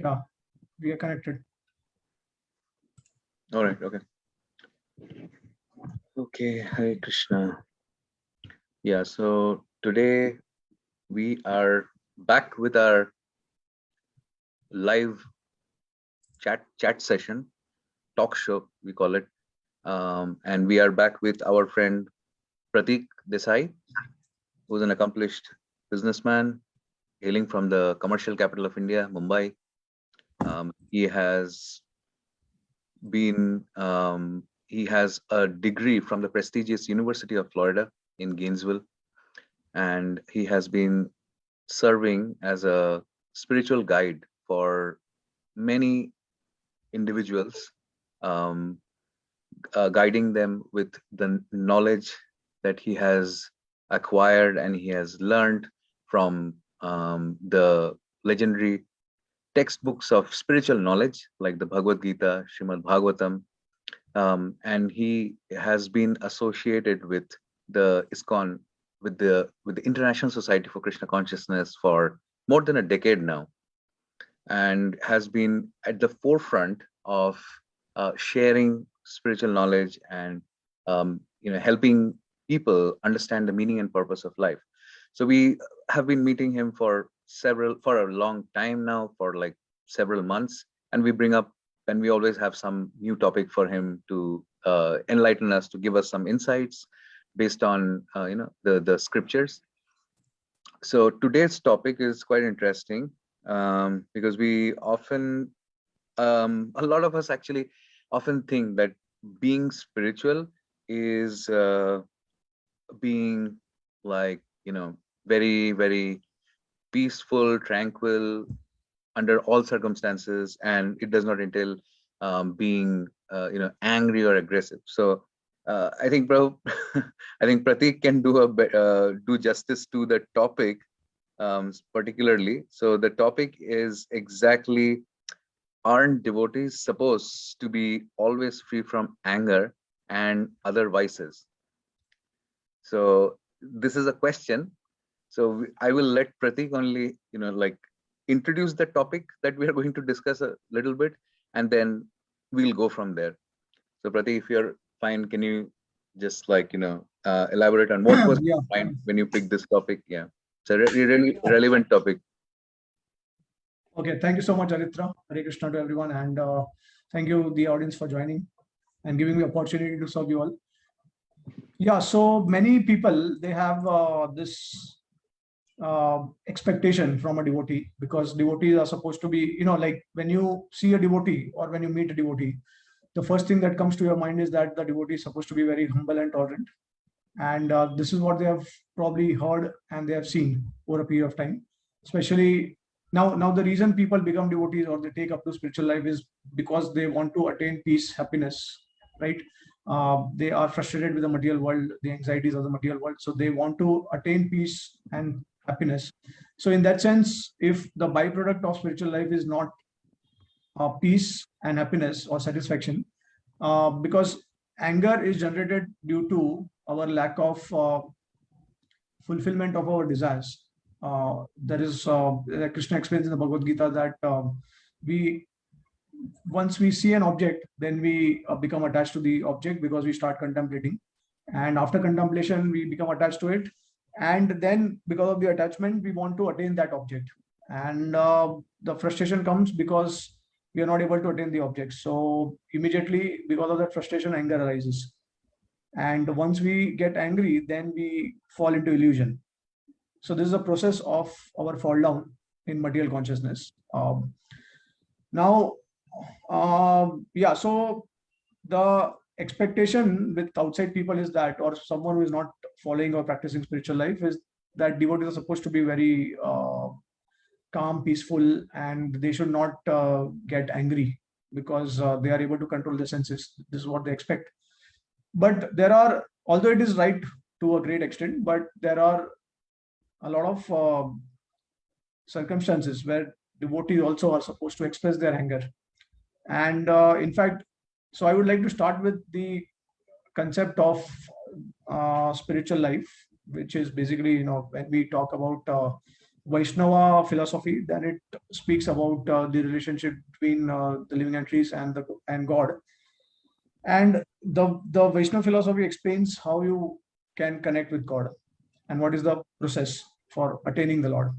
Yeah, we are connected. All right. Okay. Okay. Hare Krishna. Yeah. So today we are back with our live chat session, talk show we call it, and we are back with our friend Pratik Desai, who's an accomplished businessman hailing from the commercial capital of India, Mumbai. He has he has a degree from the prestigious University of Florida in Gainesville, and he has been serving as a spiritual guide for many individuals, um, guiding them with the knowledge that he has acquired and he has learned from the legendary textbooks of spiritual knowledge like the Bhagavad Gita, Srimad Bhagavatam, and he has been associated with the ISKCON, with the International Society for Krishna Consciousness for more than a decade now, and has been at the forefront of sharing spiritual knowledge and helping people understand the meaning and purpose of life. So we have been meeting him for a long time now, for like several months, and we bring up and we always have some new topic for him to enlighten us, to give us some insights based on the scriptures. So today's topic is quite interesting, because we often, a lot of us actually often think that being spiritual is being like, very, very peaceful, tranquil under all circumstances, and it does not entail being, angry or aggressive. So I think, bro, I think Pratik can do justice to the topic, particularly. So the topic is exactly: aren't devotees supposed to be always free from anger and other vices? So this is a question. So I will let Pratik only, introduce the topic that we are going to discuss a little bit, and then we'll go from there. So Pratik, if you're fine, can you just elaborate on what was Yeah. your mind when you picked this topic? Yeah, it's a really relevant topic. Okay. Thank you so much, Aritra. Hare Krishna to everyone, and thank you, the audience, for joining and giving me opportunity to serve you all. Yeah. So many people, they have this expectation from a devotee, because devotees are supposed to be, like when you see a devotee or when you meet a devotee, the first thing that comes to your mind is that the devotee is supposed to be very humble and tolerant. And this is what they have probably heard and they have seen over a period of time. Especially now the reason people become devotees or they take up to spiritual life is because they want to attain peace, happiness, right? They are frustrated with the material world, the anxieties of the material world, so they want to attain peace and happiness. So in that sense, if the byproduct of spiritual life is not peace and happiness or satisfaction, because anger is generated due to our lack of fulfillment of our desires. There is like Krishna explains in the Bhagavad Gita that we once we see an object, then we become attached to the object because we start contemplating, and after contemplation we become attached to it, and then because of the attachment we want to attain that object, and the frustration comes because we are not able to attain the object. So immediately, because of that frustration, anger arises, and once we get angry, then we fall into illusion. So this is a process of our fall down in material consciousness. Now yeah, so the expectation with outside people is that, or someone who is not following or practicing spiritual life, is that devotees are supposed to be very calm, peaceful, and they should not get angry because they are able to control their senses. This is what they expect. But there are, although it is right to a great extent, but there are a lot of circumstances where devotees also are supposed to express their anger. And in fact, so I would like to start with the concept of spiritual life, which is basically, when we talk about Vaishnava philosophy, then it speaks about the relationship between the living entities and God. And the Vaishnava philosophy explains how you can connect with God and what is the process for attaining the Lord.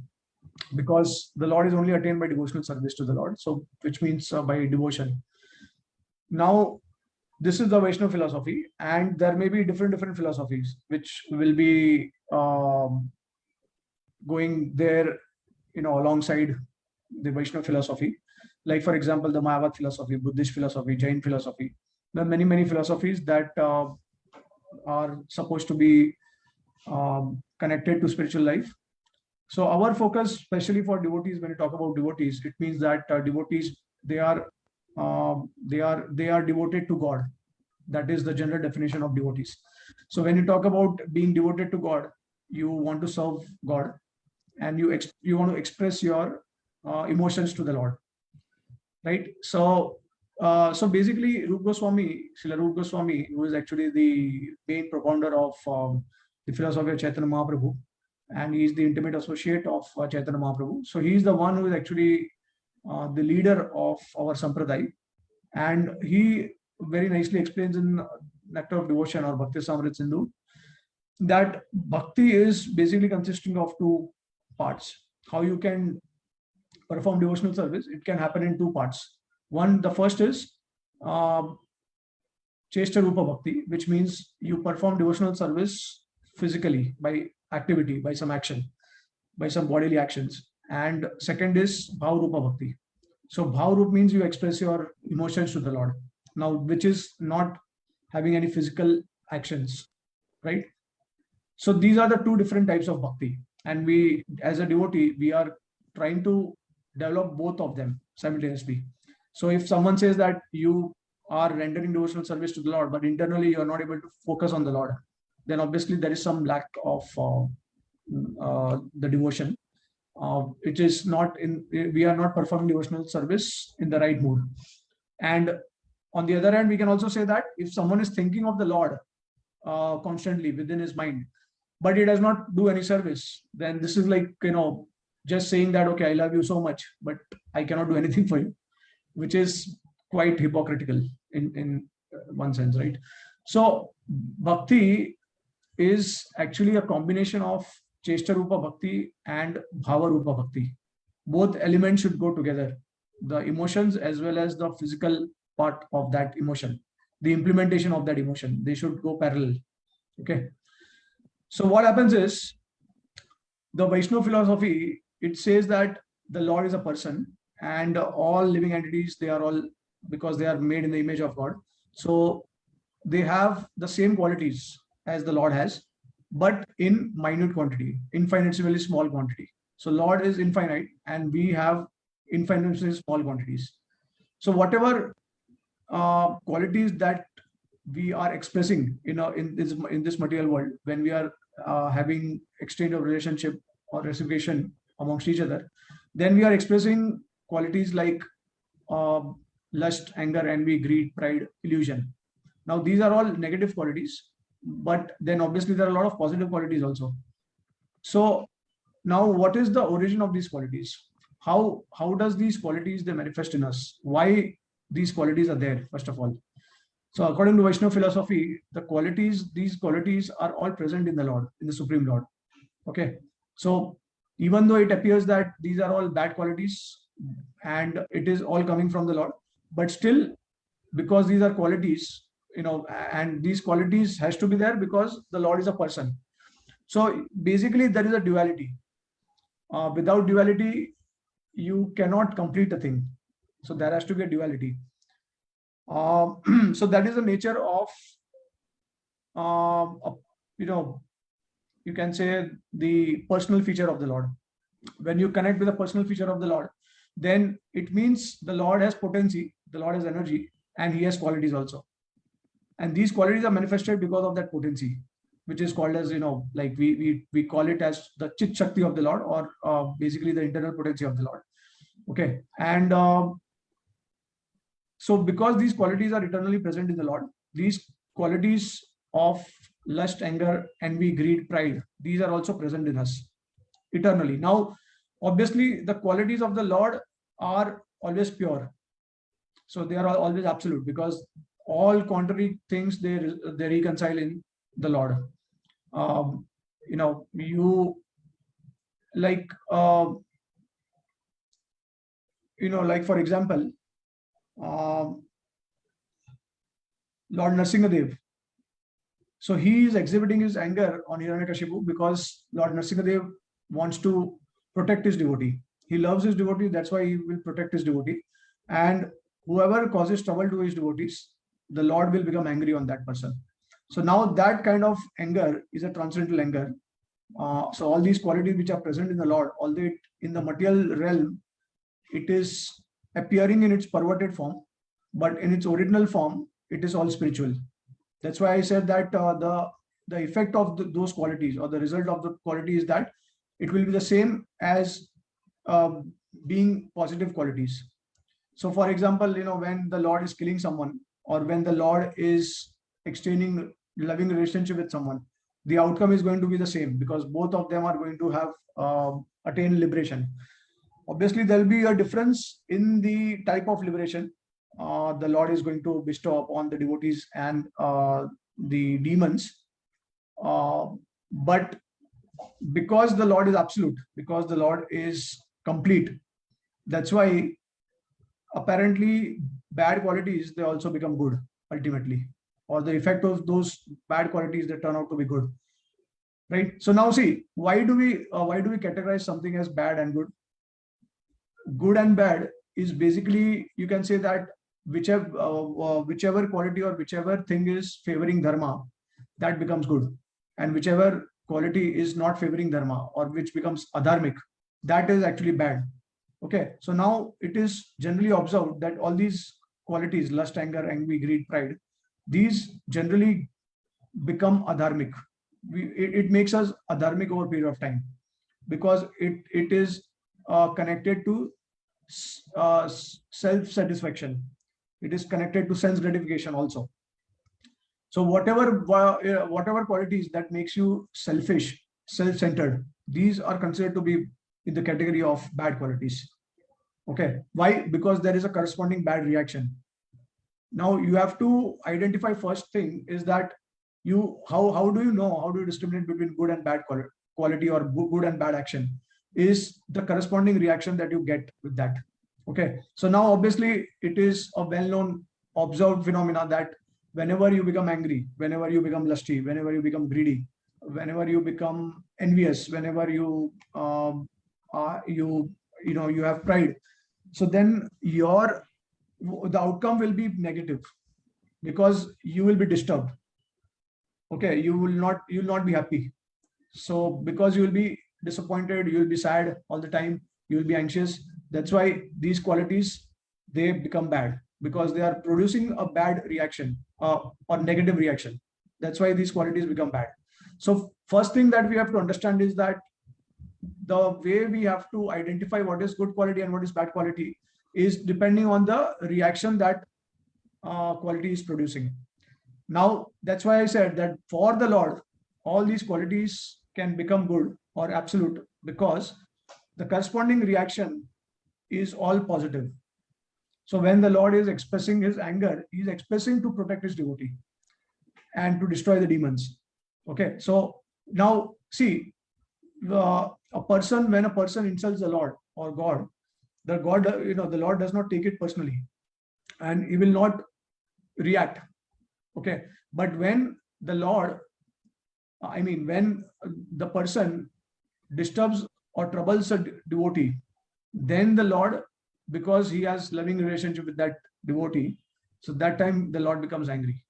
Because the Lord is only attained by devotional service to the Lord, so which means by devotion. Now, this is the Vaishnava philosophy, and there may be different philosophies which will be going there, alongside the Vaishnava philosophy. Like, for example, the Mayavad philosophy, Buddhist philosophy, Jain philosophy. There are many philosophies that are supposed to be connected to spiritual life. So our focus, especially for devotees, when you talk about devotees, it means that devotees, they are devoted to God. That is the general definition of devotees. So when you talk about being devoted to God, you want to serve God, and you want to express your emotions to the Lord, right? So basically, Srila Rupa Goswami, who is actually the main propounder of the philosophy of Chaitanya Mahaprabhu, and he is the intimate associate of Chaitanya Mahaprabhu. So he is the one who is actually the leader of our sampradaya, and he very nicely explains in Nectar of Devotion or Bhakti Samrit Sindhu that bhakti is basically consisting of two parts. How you can perform devotional service, it can happen in two parts. The first is Cheshta Rupa Bhakti, which means you perform devotional service physically by activity, by some action, by some bodily actions. And second is Bhav Rupa Bhakti. So Bhav Rupa means you express your emotions to the Lord. Now, which is not having any physical actions, right? So these are the two different types of bhakti. And we, as a devotee, we are trying to develop both of them simultaneously. So if someone says that you are rendering devotional service to the Lord, but internally you are not able to focus on the Lord, then obviously there is some lack of the devotion. It is not in, we are not performing devotional service in the right mood. And on the other hand, we can also say that if someone is thinking of the Lord constantly within his mind, but he does not do any service, then this is like, just saying that, okay, I love you so much, but I cannot do anything for you, which is quite hypocritical in one sense, right? So bhakti is actually a combination of Cheshta Rupa Bhakti and Bhava Rupa Bhakti. Both elements should go together, the emotions as well as the physical part of that emotion, the implementation of that emotion. They should go parallel. Okay. So what happens is, the Vaishnava philosophy, it says that the Lord is a person, and all living entities, they are all, because they are made in the image of God, so they have the same qualities as the Lord has, but in minute quantity, infinitesimally small quantity. So Lord is infinite, and we have infinitesimally small quantities. So whatever qualities that we are expressing in this material world, when we are having exchange of relationship or reciprocation amongst each other, then we are expressing qualities like lust, anger, envy, greed, pride, illusion. Now these are all negative qualities, but then obviously there are a lot of positive qualities also. So now, what is the origin of these qualities? How does these qualities, they manifest in us? Why these qualities are there, first of all? So according to Vaishnava philosophy, these qualities are all present in the Lord, in the Supreme Lord. Okay. So even though it appears that these are all bad qualities and it is all coming from the Lord, but still, because these are qualities, and these qualities has to be there because the Lord is a person. So basically there is a duality. Without duality, you cannot complete a thing. So there has to be a duality. So that is the nature of, you can say, the personal feature of the Lord. When you connect with the personal feature of the Lord, then it means the Lord has potency, the Lord has energy, and he has qualities also. And these qualities are manifested because of that potency, which is called as, like we call it as the Chit Shakti of the Lord, or basically the internal potency of the Lord. Okay. And so because these qualities are eternally present in the Lord, these qualities of lust, anger, envy, greed, pride, these are also present in us eternally. Now, obviously the qualities of the Lord are always pure. So they are always absolute, because all contrary things they reconcile in the Lord. You like like for example, Lord Narsingadev. So he is exhibiting his anger on Hiranyakashipu because Lord Narsingadev wants to protect his devotee. He loves his devotee, that's why he will protect his devotee. And whoever causes trouble to his devotees, the Lord will become angry on that person. So now that kind of anger is a transcendental anger. So all these qualities which are present in the Lord, although in the material realm, it is appearing in its perverted form, but in its original form, it is all spiritual. That's why I said that the effect of those qualities, or the result of the quality, is that it will be the same as being positive qualities. So, for example, when the Lord is killing someone, or when the Lord is exchanging loving relationship with someone, the outcome is going to be the same, because both of them are going to have attained liberation. Obviously, there will be a difference in the type of liberation the Lord is going to bestow upon the devotees and the demons. But because the Lord is absolute, because the Lord is complete, that's why apparently bad qualities, they also become good ultimately, or the effect of those bad qualities, they turn out to be good, right? So now see, why do we categorize something as bad and good? Good and bad is basically, you can say that whichever quality or whichever thing is favoring dharma, that becomes good, and whichever quality is not favoring dharma, or which becomes adharmic, that is actually bad. Okay, so now it is generally observed that all these qualities, lust, anger, envy, greed, pride, these generally become adharmic. It makes us adharmic over a period of time, because it is connected to self-satisfaction. It is connected to sense gratification also. So whatever qualities that makes you selfish, self-centered, these are considered to be in the category of bad qualities. Okay, why? Because there is a corresponding bad reaction. Now you have to identify, first thing is that how do you know, how do you discriminate between good and bad quality, or good and bad action? Is the corresponding reaction that you get with that. Okay, so now obviously it is a well-known observed phenomena that whenever you become angry, whenever you become lusty, whenever you become greedy, whenever you become envious, whenever you you have pride, so then the outcome will be negative, because you will be disturbed. Okay, you will not be happy. So because you will be disappointed, you will be sad all the time, you will be anxious. That's why these qualities, they become bad, because they are producing a bad reaction, or negative reaction. That's why these qualities become bad. So first thing that we have to understand is that the way we have to identify what is good quality and what is bad quality is depending on the reaction that quality is producing. Now, that's why I said that for the Lord, all these qualities can become good or absolute, because the corresponding reaction is all positive. So when the Lord is expressing his anger, he is expressing to protect his devotee and to destroy the demons. Okay, so now see, when a person insults the Lord or God, the Lord does not take it personally, and he will not react. Okay, but when the Lord, when the person disturbs or troubles a devotee, then the Lord, because he has loving relationship with that devotee, so that time the Lord becomes angry.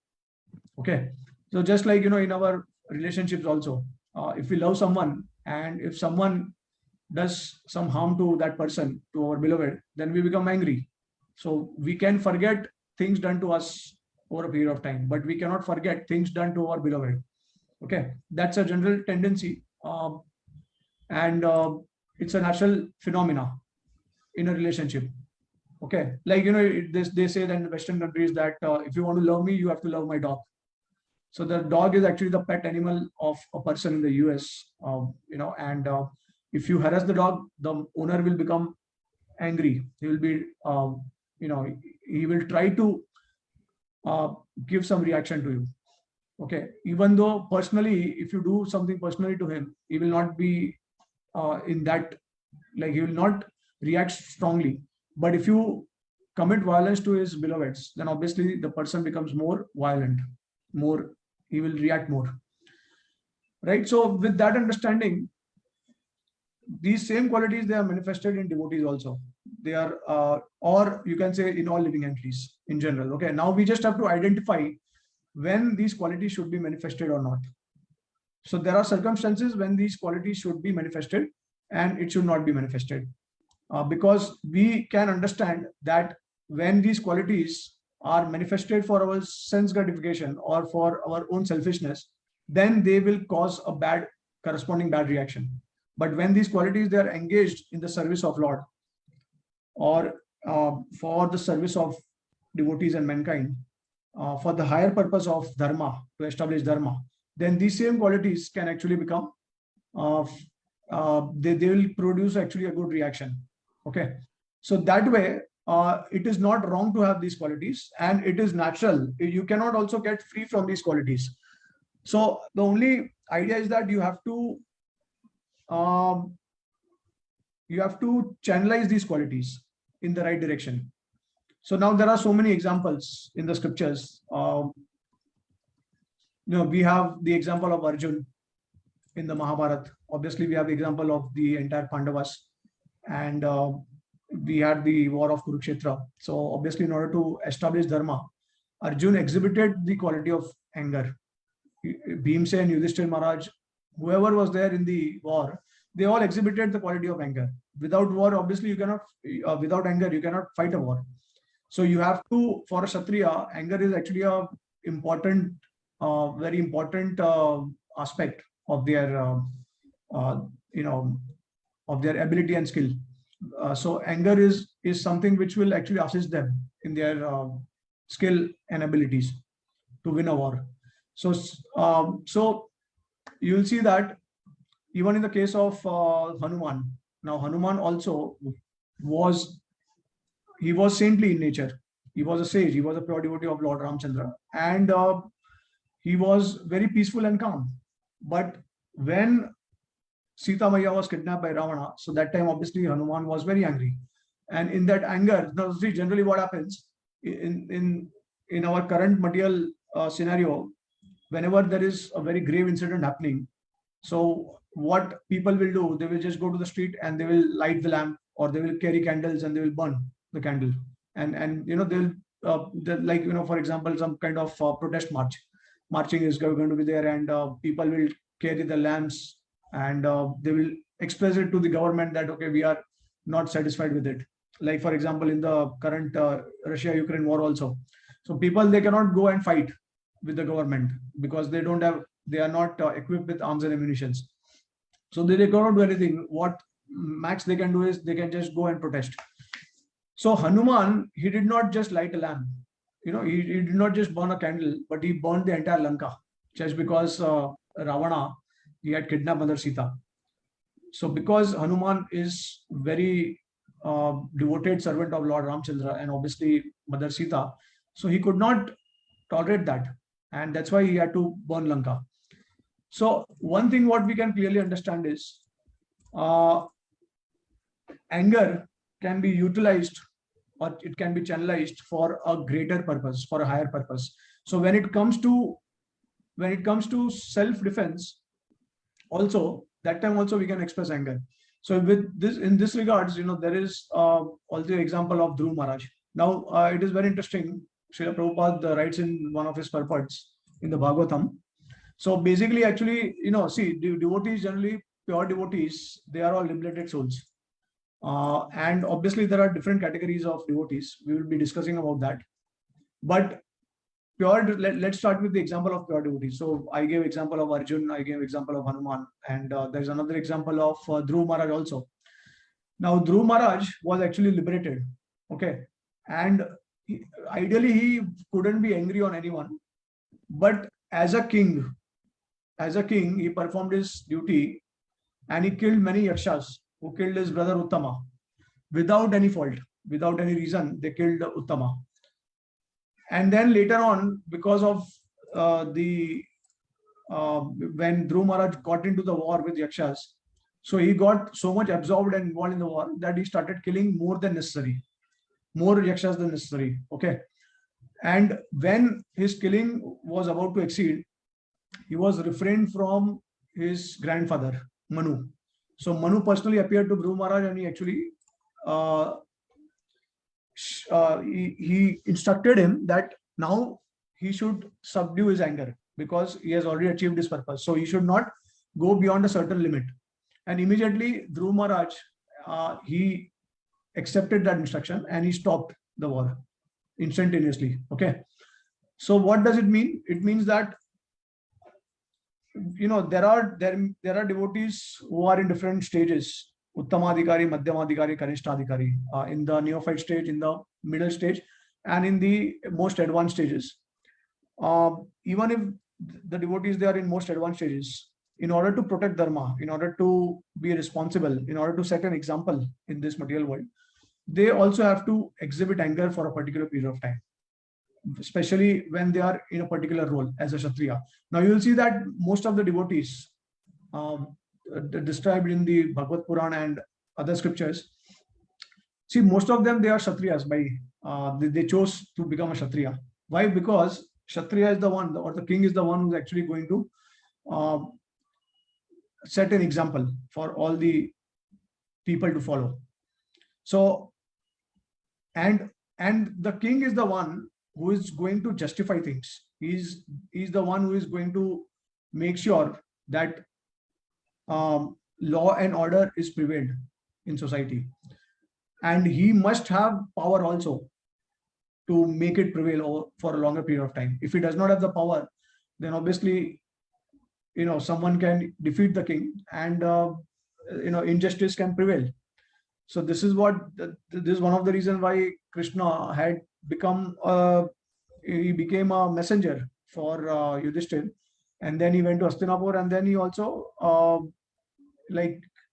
Okay, so just like in our relationships also, if we love someone, and if someone does some harm to that person, to our beloved, then we become angry. So we can forget things done to us over a period of time, but we cannot forget things done to our beloved. Okay, that's a general tendency, and it's a natural phenomena in a relationship. Okay, like they say that in Western countries that if you want to love me, you have to love my dog. So the dog is actually the pet animal of a person in the US, and If you harass the dog, the owner will become angry. He will be, he will try to give some reaction to you. Okay, even though personally, if you do something personally to him, he will not be in that, like, he will not react strongly. But if you commit violence to his beloveds, then obviously the person becomes more violent, more, he will react more. Right. So with that understanding, these same qualities, they are manifested in devotees also. They are, or you can say in all living entities in general. Okay. Now we just have to identify when these qualities should be manifested or not. So there are circumstances when these qualities should be manifested and it should not be manifested. Because we can understand that when these qualities are manifested for our sense gratification or for our own selfishness, then they will cause a corresponding bad reaction. But when these qualities, they are engaged in the service of Lord, or for the service of devotees and mankind, for the higher purpose of dharma, to establish dharma, then these same qualities can actually become, they will produce actually a good reaction. Okay. So that way, it is not wrong to have these qualities, and it is natural. You cannot also get free from these qualities. So the only idea is that you have to channelize these qualities in the right direction. So now there are so many examples in the scriptures. We have the example of Arjun in the Mahabharata. Obviously, we have the example of the entire Pandavas, and we had the war of Kurukshetra. So obviously, in order to establish dharma, Arjun exhibited the quality of anger. Bhimsen, Yudhishthir Maharaj, whoever was there in the war, they all exhibited the quality of anger. Without war, obviously, you cannot, without anger, you cannot fight a war. So you have to, for a Kshatriya, anger is actually a important, very important aspect of their, of their ability and skill. So anger is something which will actually assist them in their skill and abilities to win a war. So you will see that even in the case of Hanuman. Now Hanuman also was saintly in nature. He was a sage. He was a pure devotee of Lord Ramchandra, and he was very peaceful and calm. But when Sita Maya was kidnapped by Ravana, so that time obviously Hanuman was very angry, and in that anger, now see, generally what happens in our current material scenario, whenever there is a very grave incident happening, so what people will do, they will just go to the street and they will light the lamp, or they will carry candles and they will burn the candle, and they'll like, for example, some kind of protest marching is going to be there, and people will carry the lamps, and they will express it to the government that, okay, we are not satisfied with it. Like, for example, in the current Russia-Ukraine war also, so people, they cannot go and fight with the government because they are not equipped with arms and ammunition. So they cannot do anything. What max they can do is they can just go and protest. So Hanuman, he did not just light a lamp, he did not just burn a candle, but he burned the entire Lanka just because Ravana, he had kidnapped Mother Sita. So because Hanuman is very devoted servant of Lord Ramchandra and obviously Mother Sita, so he could not tolerate that, and that's why he had to burn Lanka. So one thing what we can clearly understand is anger can be utilized, or it can be channelized for a greater purpose, for a higher purpose. So when it comes to self-defense, also that time also we can express anger. So with this, in this regards, there is also example of Dhruv Maharaj. Now it is very interesting. Srila Prabhupada writes in one of his purports in the Bhagavatam. So basically, actually, see, devotees, generally pure devotees, they are all liberated souls. And obviously there are different categories of devotees. We will be discussing about that. But let's start with the example of pure devotees. So I gave example of Arjun, I gave example of Hanuman, and there's another example of Dhruv Maharaj also. Now Dhruv Maharaj was actually liberated. Okay. And ideally he couldn't be angry on anyone. But as a king, he performed his duty, and he killed many yakshas who killed his brother Uttama without any fault, without any reason. They killed Uttama. And then later on, because of when Dhruv Maharaj got into the war with yakshas, so he got so much absorbed and involved in the war that he started killing more than necessary, more yakshas than necessary. Okay. And when his killing was about to exceed, he was refrained from his grandfather, Manu. So Manu personally appeared to Dhruv Maharaj, and he actually he instructed him that now he should subdue his anger because he has already achieved his purpose. So he should not go beyond a certain limit. And immediately Dhruv Maharaj, he accepted that instruction and he stopped the war instantaneously. Okay. So what does it mean? It means that there are devotees who are in different stages: Uttamadhikari, Madhyamadhikari, Kanishtadhikari, in the neophyte stage, in the middle stage, and in the most advanced stages. Even if the devotees, they are in most advanced stages, in order to protect dharma, in order to be responsible, in order to set an example in this material world, they also have to exhibit anger for a particular period of time, especially when they are in a particular role as a Kshatriya. Now you will see that most of the devotees described in the Bhagavad Puran and other scriptures, see, most of them, they are Kshatriyas by they chose to become a Kshatriya. Why? Because Kshatriya is the one, or the king is the one who's actually going to set an example for all the people to follow. So, and the king is the one who is going to justify things. He's the one who is going to make sure that law and order is prevailed in society. And he must have power also to make it prevail for a longer period of time. If he does not have the power, then obviously, someone can defeat the king, and injustice can prevail. So this is one of the reasons why Krishna had became a messenger for Yudhishthir, and then he went to Hastinapur, and then he also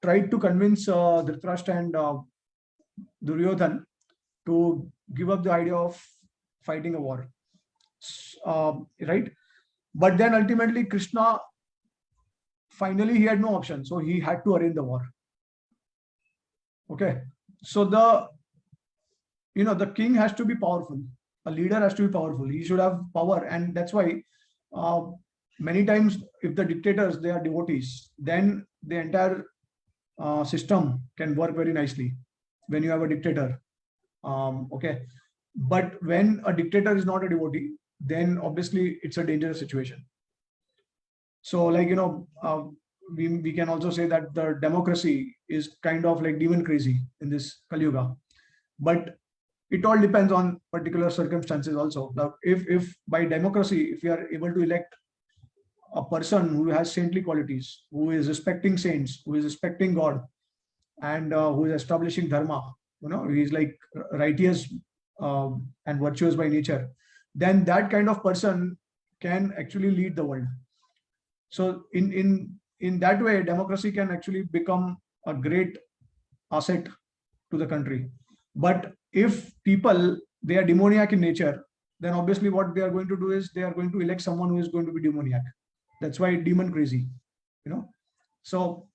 tried to convince Dhritarashtra and Duryodhan to give up the idea of fighting a war, right? But then ultimately Krishna, finally he had no option, so he had to arrange the war. Okay, so the king has to be powerful, a leader has to be powerful, he should have power. And that's why many times, if the dictators, they are devotees, then the entire system can work very nicely when you have a dictator. Okay, but when a dictator is not a devotee, then obviously it's a dangerous situation. So we can also say that the democracy is kind of like demon crazy in this Kali Yuga. But it all depends on particular circumstances also. Now, if by democracy, if we are able to elect a person who has saintly qualities, who is respecting saints, who is respecting God, and who is establishing dharma, he is like righteous and virtuous by nature, then that kind of person can actually lead the world. So in that way, democracy can actually become a great asset to the country. But if people, they are demoniac in nature, then obviously what they are going to do is they are going to elect someone who is going to be demoniac. That's why demon crazy, So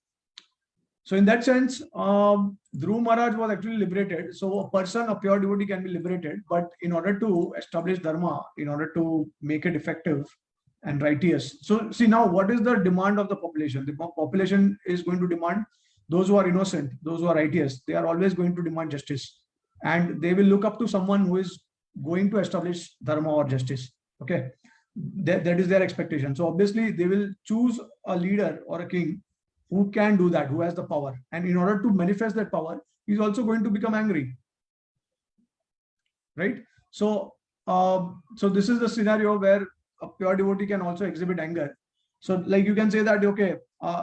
in that sense, Dhruv Maharaj was actually liberated. So a person, a pure devotee, can be liberated, but in order to establish dharma, in order to make it effective and righteous. So see, now what is the demand of the population? The population is going to demand those who are innocent, those who are righteous. They are always going to demand justice, and they will look up to someone who is going to establish dharma or justice. Okay, that is their expectation. So obviously they will choose a leader or a king who can do that, who has the power. And in order to manifest that power, he's also going to become angry, right? So this is the scenario where a pure devotee can also exhibit anger. So you can say that, okay,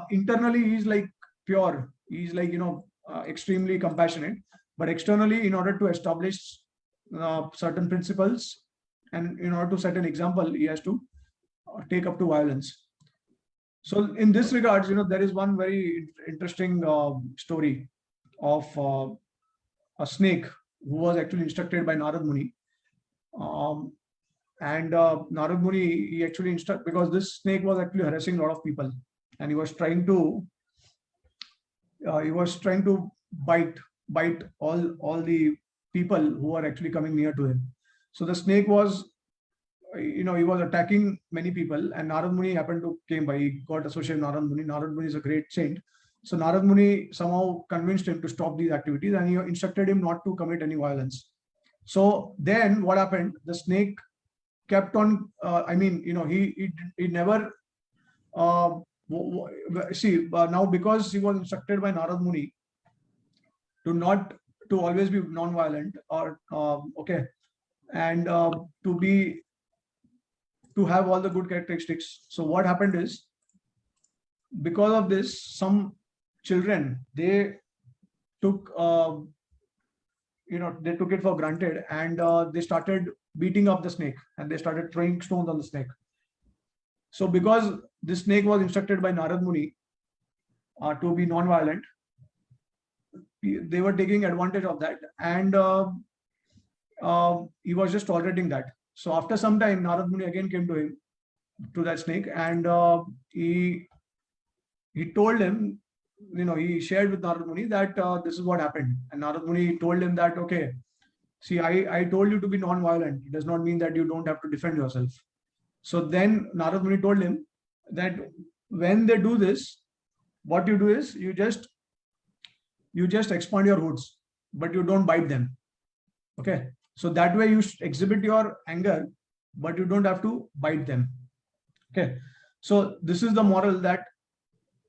internally he's like pure, he's like extremely compassionate, but externally, in order to establish certain principles and in order to set an example, he has to take up to violence. So in this regards, there is one very interesting story of a snake who was actually instructed by Narad Muni. Um, and Narad Muni, he actually because this snake was actually harassing a lot of people, and he was trying to bite all the people who are actually coming near to him. So the snake was, he was attacking many people, and Narad Muni happened to came by. He got associated with Narad Muni. Narad Muni is a great saint. So Narad Muni somehow convinced him to stop these activities, and he instructed him not to commit any violence. So then what happened? The snake kept on, he never, uh, see, now because he was instructed by Narad Muni to not, to always be non-violent, or okay, and to have all the good characteristics. So what happened is, because of this, some children, they took they took it for granted, and they started beating up the snake, and they started throwing stones on the snake. So because this snake was instructed by Narad Muni to be non-violent, they were taking advantage of that, and he was just tolerating that. So after some time, Narad Muni again came to him, to that snake, and he told him, he shared with Narad Muni that this is what happened. And Narad Muni told him that, okay, see, I told you to be non-violent. It does not mean that you don't have to defend yourself. So then Narad Muni told him that when they do this, what you do is you just expand your hoods, but you don't bite them. Okay. So that way you exhibit your anger, but you don't have to bite them. Okay. So this is the moral, that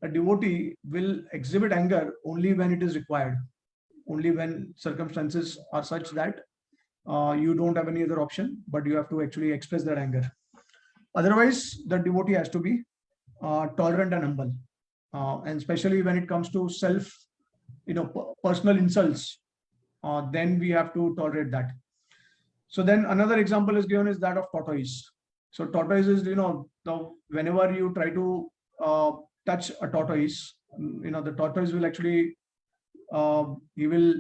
a devotee will exhibit anger only when it is required, only when circumstances are such that you don't have any other option, but you have to actually express that anger. Otherwise, the devotee has to be tolerant and humble, and especially when it comes to self, personal insults, then we have to tolerate that. So then another example is given, is that of tortoise. So tortoise is, whenever you try to touch a tortoise, the tortoise will actually, he will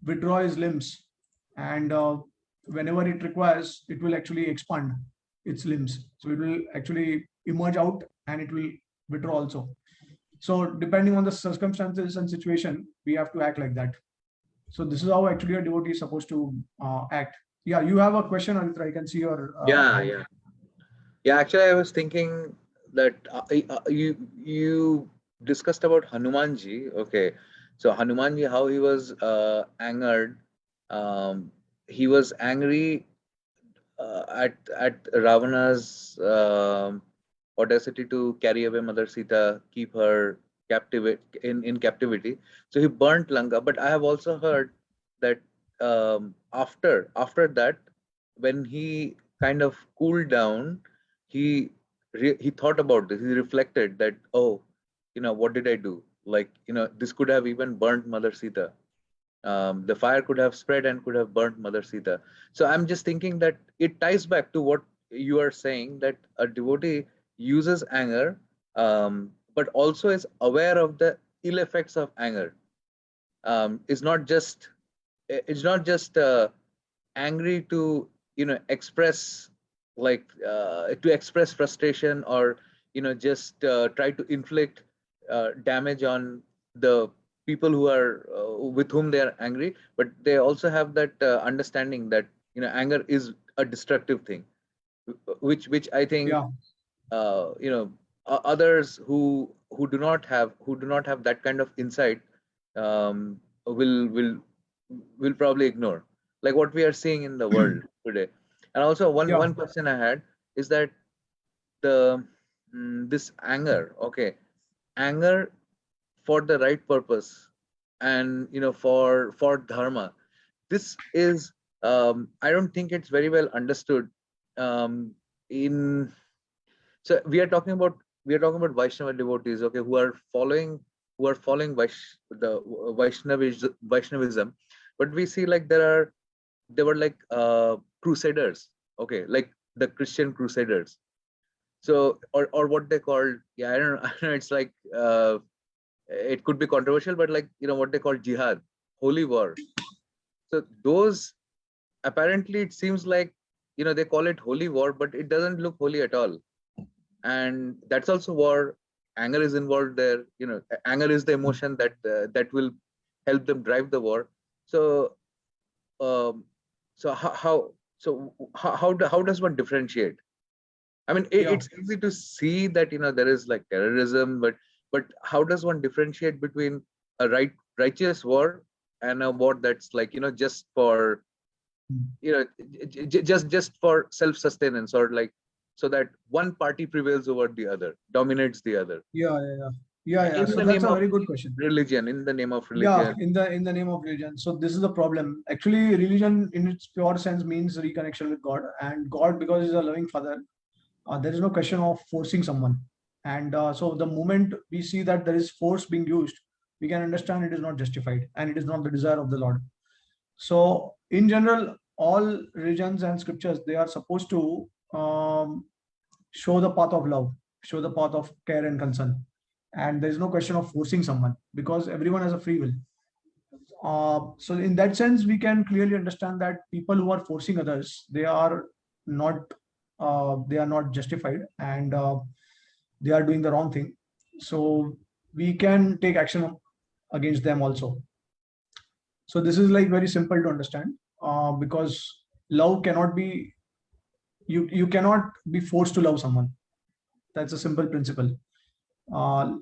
withdraw his limbs, and whenever it requires, it will actually expand its limbs. So it will actually emerge out, and it will withdraw also. So depending on the circumstances and situation, we have to act like that. So this is how actually a devotee is supposed to act. Yeah, you have a question, Aritra. I can see your Yeah. Actually, I was thinking that you discussed about Hanumanji. Okay, so Hanumanji, how he was angered. He was angry at Ravana's audacity to carry away Mother Sita, keep her in captivity. So he burnt Lanka. But I have also heard that after that, when he kind of cooled down, he he thought about this. He reflected that, oh, what did I do? Like, this could have even burnt Mother Sita. The fire could have spread and could have burnt Mother Sita. So I'm just thinking that it ties back to what you are saying, that a devotee uses anger, but also is aware of the ill effects of anger. It's not just angry to express, like to express frustration, or just try to inflict damage on the people who are with whom they are angry, but they also have that understanding that anger is a destructive thing, which I think yeah. others who do not have that kind of insight um, will probably ignore, like what we are seeing in the world today. And also, one Yeah. one question I had is that the this anger, okay, anger for the right purpose, and for dharma, this is, I don't think it's very well understood. In So we are talking about Vaishnava devotees, okay, who are following Vaishnavism, but we see like there were like crusaders, okay, like the Christian crusaders. So, or what they call, yeah, I don't know, I don't know, it's like, it could be controversial, but like, what they call jihad, holy war. So those, apparently it seems like, they call it holy war, but it doesn't look holy at all. And that's also war. Anger is involved there. Anger is the emotion that will help them drive the war. So, um, how does one differentiate? I mean, Yeah. it's easy to see that there is like terrorism, but how does one differentiate between a righteous war and a war that's like just for just for self-sustenance, or like so that one party prevails over the other, dominates the other, Yeah, yeah, yeah. Yeah, yeah. in So the that's name a of very good question. religion, in the name of Yeah, religion. in the name of religion. So this is the problem. Actually, religion in its pure sense means reconnection with God, and God, because He's a loving Father, there is no question of forcing someone. And so the moment we see that there is force being used, we can understand it is not justified and it is not the desire of the Lord. So in general, all religions and scriptures, they are supposed to show the path of love, show the path of care and concern. And there is no question of forcing someone because everyone has a free will. So in that sense, we can clearly understand that people who are forcing others, not they are not justified, and they are doing the wrong thing. So we can take action against them also. So this is like very simple to understand, because love cannot be, you cannot be forced to love someone. That's a simple principle.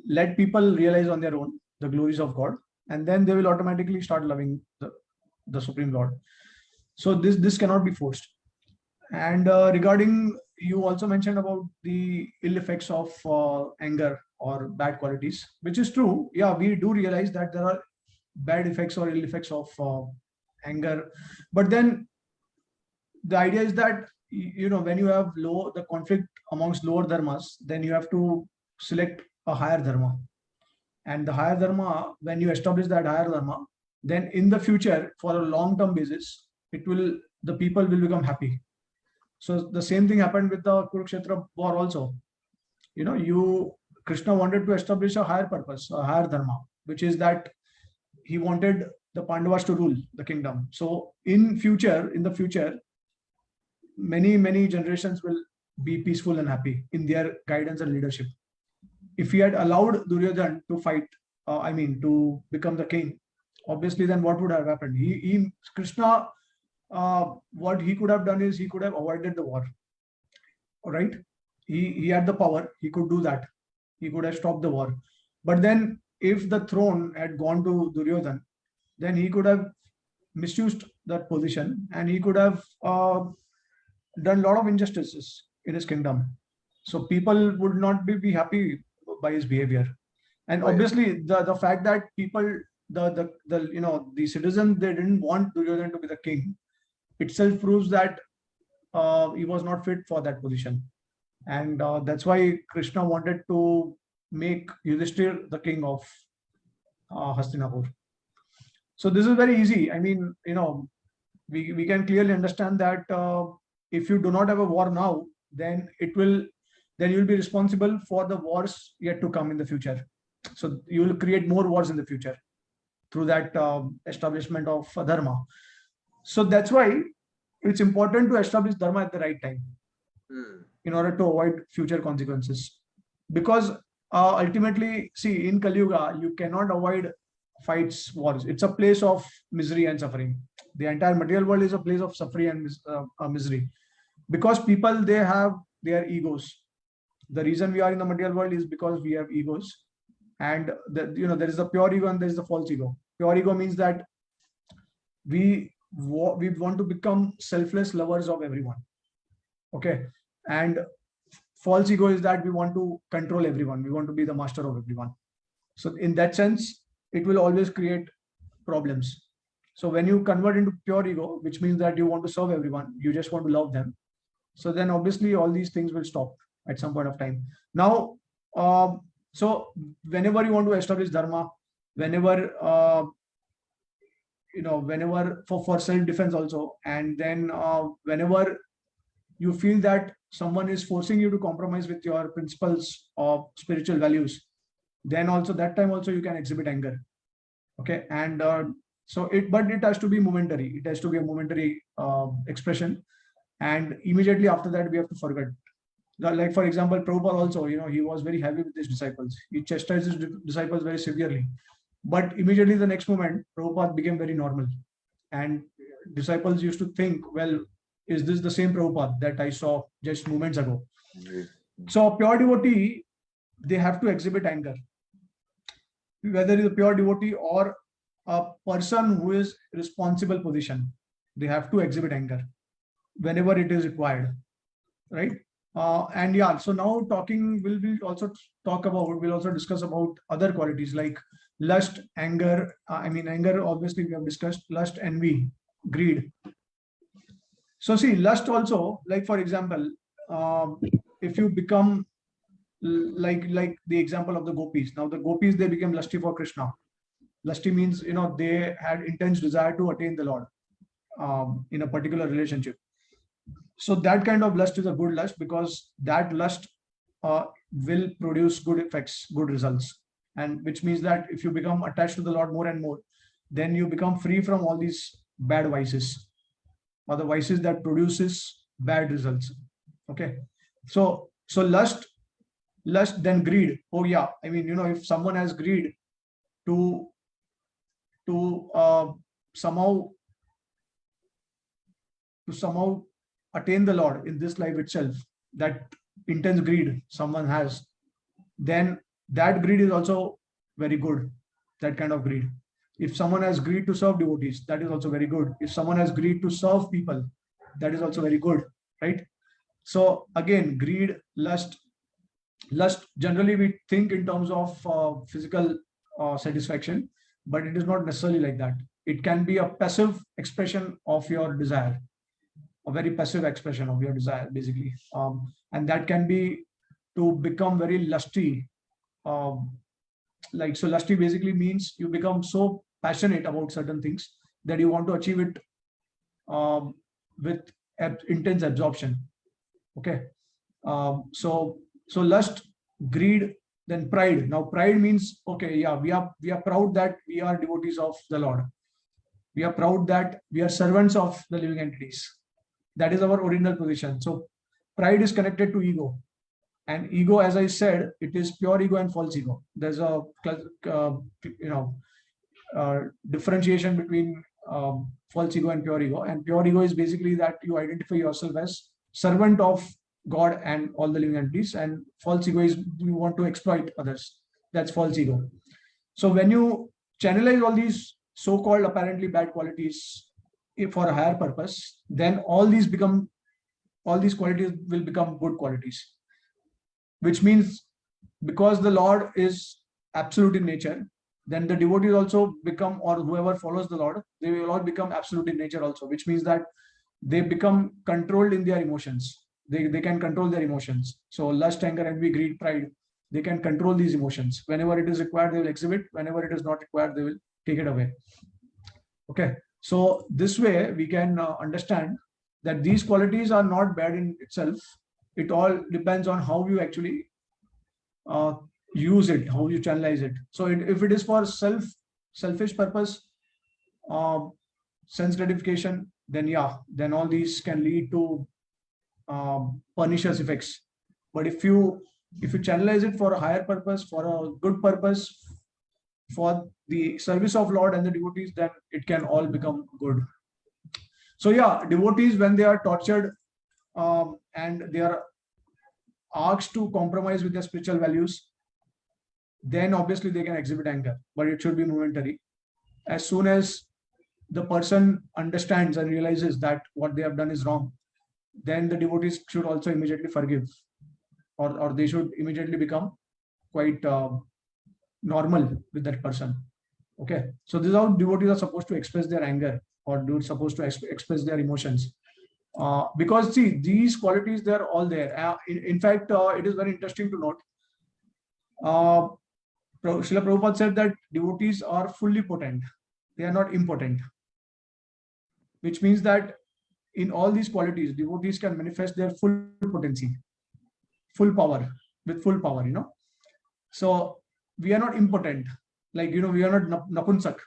Let people realize on their own the glories of God, and then they will automatically start loving the Supreme Lord. So this cannot be forced. And regarding, you also mentioned about the ill effects of anger or bad qualities, which is true. Yeah, we do realize that there are bad effects or ill effects of anger, but then the idea is that when you have the conflict amongst lower dharmas, then you have to select a higher dharma. And the higher dharma, when you establish that higher dharma, then in the future, for a long term basis, the people will become happy. So the same thing happened with the Kurukshetra war also. Krishna wanted to establish a higher purpose, a higher dharma, which is that he wanted the Pandavas to rule the kingdom. So in the future, many generations will be peaceful and happy in their guidance and leadership. If he had allowed Duryodhan to fight, to become the king, obviously, then what would have happened? Krishna, what he could have done is he could have avoided the war. All right, he had the power; he could do that. He could have stopped the war. But then, if the throne had gone to Duryodhan, then he could have misused that position, and he could have done a lot of injustices in his kingdom. So people would not be happy by his behavior. And Right. obviously, the fact that people, the citizens, they didn't want Duryodhan to be the king itself proves that he was not fit for that position. And that's why Krishna wanted to make Yudhishthir the king of Hastinapur. So this is very easy. I mean, we can clearly understand that if you do not have a war now, then you will be responsible for the wars yet to come in the future. So you will create more wars in the future through that establishment of dharma. So that's why it's important to establish dharma at the right time Hmm. in order to avoid future consequences. Because ultimately, see, in Kali Yuga, you cannot avoid fights, wars. It's a place of misery and suffering. The entire material world is a place of suffering and misery, because people, they have their egos. The reason we are in the material world is because we have egos, and there is the pure ego and there is the false ego. Pure ego means that we want to become selfless lovers of everyone. Okay, and false ego is that we want to control everyone. We want to be the master of everyone. So in that sense, it will always create problems. So when you convert into pure ego, which means that you want to serve everyone, you just want to love them. So then obviously all these things will stop at some point of time. Now, so whenever you want to establish dharma, whenever whenever for self defense also, and then whenever you feel that someone is forcing you to compromise with your principles of spiritual values, then also that time also you can exhibit anger. Okay, and but it has to be momentary. It has to be a momentary expression, and immediately after that we have to forget. Like for example, Prabhupada also, he was very heavy with his disciples. He chastised his disciples very severely, but immediately the next moment, Prabhupada became very normal, and disciples used to think, well, is this the same Prabhupada that I saw just moments ago? So a pure devotee, they have to exhibit anger, whether it's a pure devotee or a person who is responsible position. They have to exhibit anger whenever it is required, right? And yeah, so now we'll also discuss about other qualities like lust, anger. Anger, obviously we have discussed. Lust, envy, greed. So see, lust also, like for example, if you become like the example of the gopis. Now the gopis, they became lusty for Krishna. Lusty means, they had intense desire to attain the Lord in a particular relationship. So that kind of lust is a good lust, because that lust will produce good effects, good results. And which means that if you become attached to the Lord more and more, then you become free from all these bad vices, or the vices that produces bad results. Okay. So lust, then greed. Oh yeah. If someone has greed to somehow attain the Lord in this life itself, that intense greed someone has, then that greed is also very good, that kind of greed. If someone has greed to serve devotees, that is also very good. If someone has greed to serve people, that is also very good, right? So again, greed, lust, generally we think in terms of physical satisfaction, but it is not necessarily like that. It can be a passive expression of your desire, a very passive expression of your desire, basically. And that can be to become very lusty. So lusty basically means you become so passionate about certain things that you want to achieve it with intense absorption. Okay. So lust, greed, then pride. Now pride means, okay, yeah, we are proud that we are devotees of the Lord. We are proud that we are servants of the living entities. That is our original position. So pride is connected to ego. And ego, as I said, it is pure ego and false ego. There's a differentiation between false ego and pure ego. And pure ego is basically that you identify yourself as servant of God and all the living entities. And false ego is you want to exploit others. That's false ego. So when you channelize all these so-called apparently bad qualities for a higher purpose, then all these qualities will become good qualities. Which means, because the Lord is absolute in nature, then the devotees also become, or whoever follows the Lord, they will all become absolute in nature also, which means that they become controlled in their emotions. They can control their emotions. So lust, anger, envy, greed, pride, they can control these emotions. Whenever it is required, they will exhibit. Whenever it is not required, they will take it away. Okay. So this way we can understand that these qualities are not bad in itself. It all depends on how you actually use it, how you channelize it. So if it is for selfish purpose, sense gratification, then yeah, then all these can lead to pernicious effects. But if you channelize it for a higher purpose, for a good purpose, for the service of Lord and the devotees, then it can all become good. So yeah, devotees, when they are tortured and they are asked to compromise with their spiritual values, then obviously they can exhibit anger, but it should be momentary. As soon as the person understands and realizes that what they have done is wrong, then the devotees should also immediately forgive, or they should immediately become quite normal with that person. Okay, so this is how devotees are supposed to express their anger, or supposed to express their emotions. Because see, these qualities, they're all there. In fact, it is very interesting to note. Srila Prabhupada said that devotees are fully potent. They are not impotent. Which means that in all these qualities, devotees can manifest their full potency, full power, with full power, So we are not impotent, like, we are not napunsak.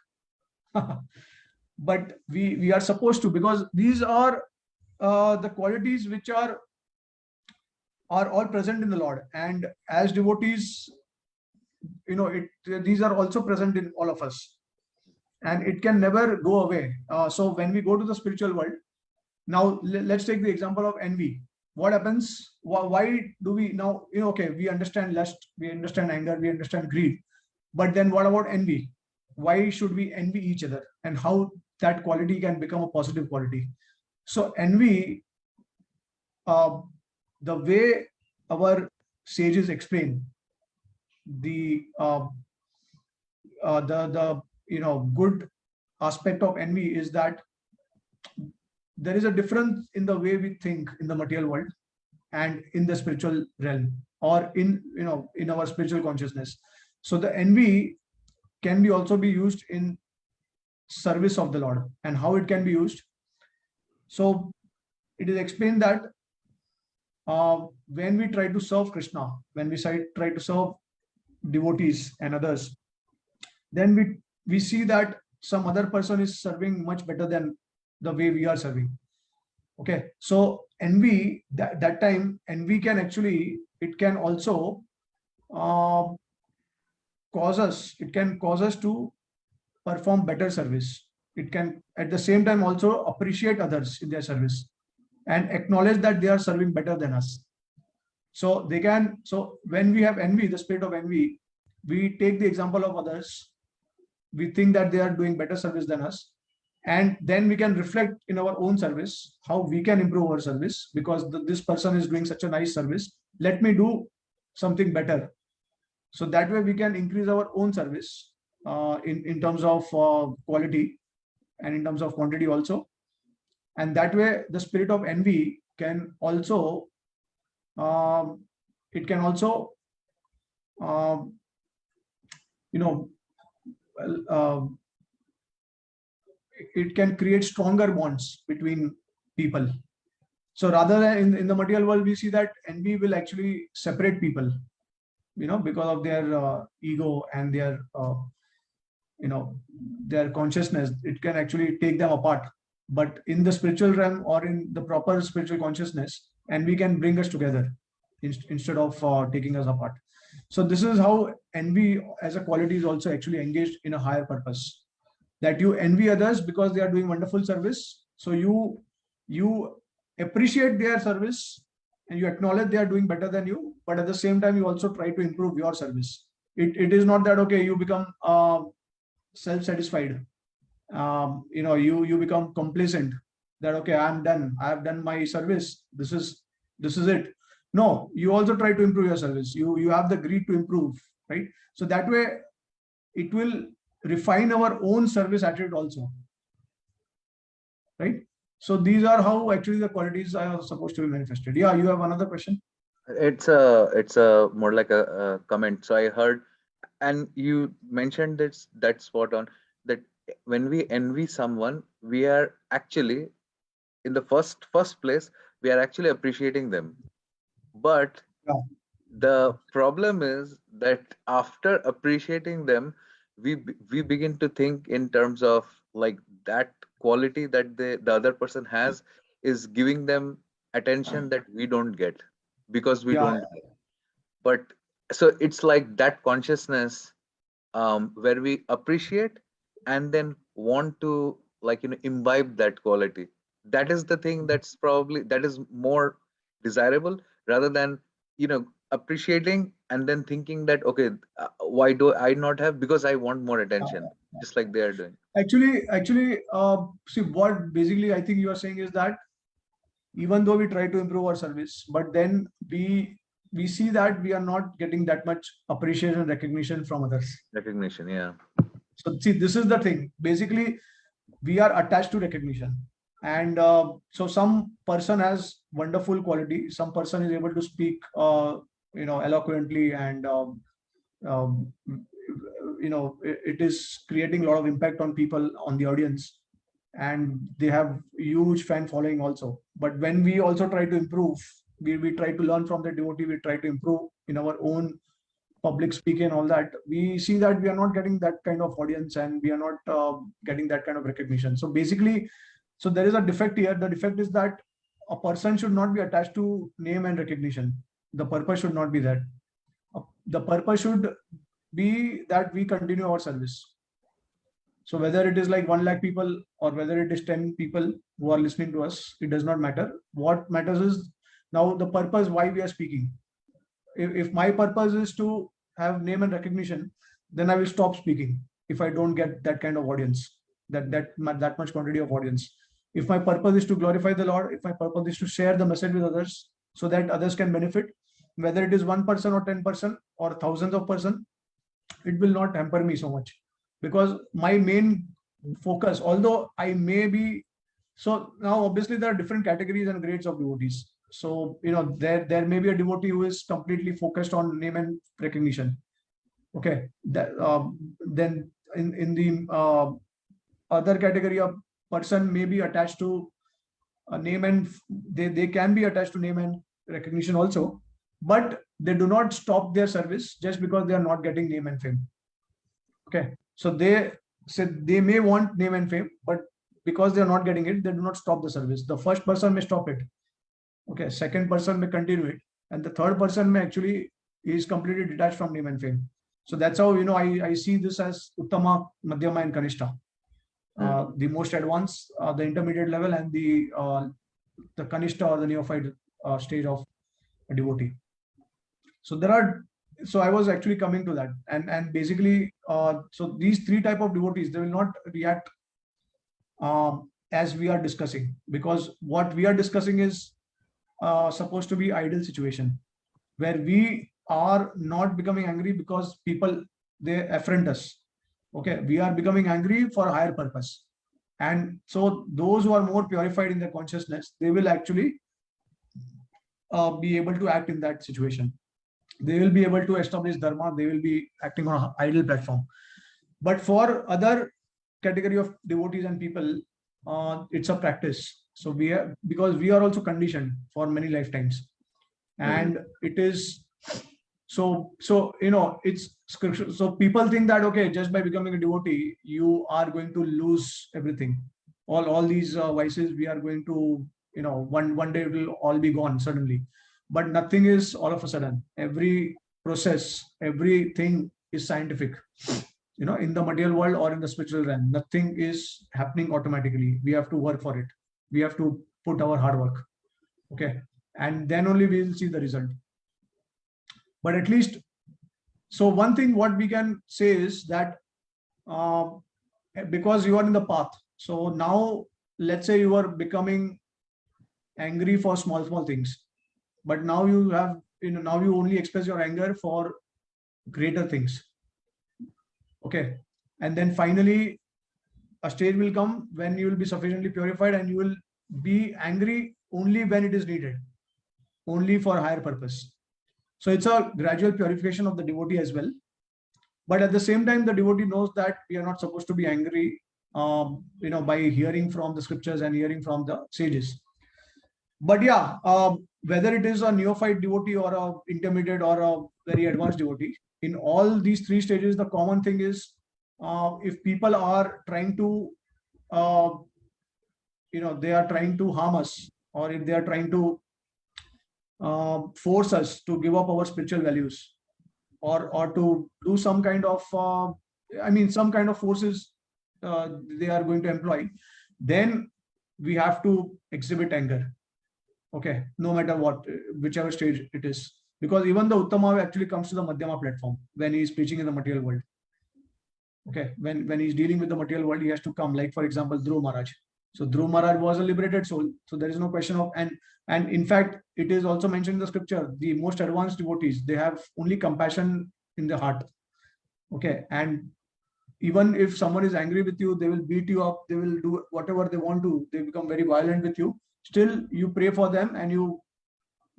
But we are supposed to, because these are the qualities which are all present in the Lord. And as devotees, these are also present in all of us, and it can never go away. So when we go to the spiritual world, now let's take the example of envy. What happens? Why do we now, okay, we understand lust, we understand anger, we understand greed, but then what about envy? Why should we envy each other, and how that quality can become a positive quality? So envy, uh, the way our sages explain the good aspect of envy is that there is a difference in the way we think in the material world and in the spiritual realm, or in our spiritual consciousness. So the envy can be also be used in service of the Lord. And how it can be used? So it is explained that when we try to serve Krishna, when we try to serve devotees and others, then we see that some other person is serving much better than the way we are serving. Okay, so envy, that time envy can actually, it can also cause us to perform better service. It can at the same time also appreciate others in their service and acknowledge that they are serving better than us. So when we have envy, the spirit of envy, we take the example of others, we think that they are doing better service than us, and then we can reflect in our own service how we can improve our service, because this person is doing such a nice service, let me do something better. So that way we can increase our own service in terms of quality and in terms of quantity also. And that way the spirit of envy can also it can also um, you know it can create stronger bonds between people. So rather than in the material world, we see that envy will actually separate people, because of their ego and their their consciousness. It can actually take them apart. But in the spiritual realm, or in the proper spiritual consciousness, envy can bring us together instead of taking us apart. So this is how envy as a quality is also actually engaged in a higher purpose, that you envy others because they are doing wonderful service. So you appreciate their service and you acknowledge they are doing better than you, but at the same time you also try to improve your service. It is not that, okay, you become self-satisfied, you become complacent, that, okay, I'm done, I have done my service, this is it. No, you also try to improve your service. You have the greed to improve, right? So that way it will refine our own service attitude also, right? So these are how actually the qualities are supposed to be manifested. Yeah, you have another question? It's a more like a comment. So I heard, and you mentioned that's spot on, that when we envy someone, we are actually, in the first place, we are actually appreciating them. But Yeah. the problem is that after appreciating them, we begin to think in terms of, like, that quality that the other person has is giving them attention that we don't get, because we Yeah. don't. But so it's like that consciousness, where we appreciate and then want to, like, imbibe that quality. That is the thing that is more desirable, rather than appreciating and then thinking that, okay, why do I not have, because I want more attention, just like they are doing. Actually, see, what basically I think you are saying is that even though we try to improve our service, but then we see that we are not getting that much appreciation and recognition from others. Recognition, yeah. So see, this is the thing. Basically, we are attached to recognition, and so some person has wonderful quality. Some person is able to speak, eloquently, and it is creating a lot of impact on people, on the audience. and they have huge fan following also. But when we also try to improve, we try to learn from the devotee, we try to improve in our own public speaking and all that, we see that we are not getting that kind of audience, and we are not getting that kind of recognition. So basically, so there is a defect here. The defect is that a person should not be attached to name and recognition. The purpose should not be that. The purpose should be that we continue our service. So whether it is like 1 lakh people or whether it is 10 people who are listening to us, it does not matter. What matters is now the purpose why we are speaking. If my purpose is to have name and recognition, then I will stop speaking if I don't get that kind of audience, that much quantity of audience. If my purpose is to glorify the Lord, if my purpose is to share the message with others so that others can benefit, whether it is 1% or 10% or thousands of person, it will not hamper me so much, because my main focus, although I may be, so now obviously there are different categories and grades of devotees. So there may be a devotee who is completely focused on name and recognition. Okay, then in the other category of person may be attached to a name, and they can be attached to name and recognition also, but they do not stop their service just because they are not getting name and fame. Okay, so they said they may want name and fame, but because they are not getting it, they do not stop the service. The first person may stop it. Okay, second person may continue it, and the third person may actually is completely detached from name and fame. So that's how I see this as Uttama, Madhyama, and Kanishta. The most advanced, the intermediate level, and the Kanishta or the neophyte stage of a devotee. So so I was actually coming to that, and basically, so these 3 type of devotees, they will not react as we are discussing, because what we are discussing is supposed to be ideal situation where we are not becoming angry because people they affront us. Okay, we are becoming angry for a higher purpose, and so those who are more purified in their consciousness, they will actually be able to act in that situation. They will be able to establish dharma. They will be acting on an ideal platform. But for other category of devotees and people, it's a practice. So because we are also conditioned for many lifetimes, and it is so it's scripture. So people think that okay, just by becoming a devotee, you are going to lose everything. All these vices, we are going to one day it will all be gone suddenly. But nothing is all of a sudden. Every process, everything is scientific. In the material world or in the spiritual realm, nothing is happening automatically. We have to work for it. We have to put our hard work. Okay, and then only we will see the result. But at least, so one thing what we can say is that because you are in the path, so now let's say you are becoming angry for small things, but now you have now you only express your anger for greater things. Okay, and then finally a stage will come when you will be sufficiently purified and you will be angry only when it is needed, only for higher purpose. So it's a gradual purification of the devotee as well. But at the same time, the devotee knows that we are not supposed to be angry, by hearing from the scriptures and hearing from the sages. But yeah, whether it is a neophyte devotee or a intermediate or a very advanced devotee, in all these 3 stages, the common thing is if people are trying to, they are trying to harm us, or if they are trying to force us to give up our spiritual values, or to do some kind of some kind of forces they are going to employ, then we have to exhibit anger. Okay, no matter what, whichever stage it is, because even the Uttama actually comes to the Madhyama platform when he is preaching in the material world. Okay, when he's dealing with the material world, he has to come, like for example Dhruv Maharaj. So Dhruv Maharaj was a liberated soul, so there is no question of, and in fact it is also mentioned in the scripture, the most advanced devotees, they have only compassion in their heart. Okay, and even if someone is angry with you, they will beat you up, they will do whatever they want to, they become very violent with you, still you pray for them and you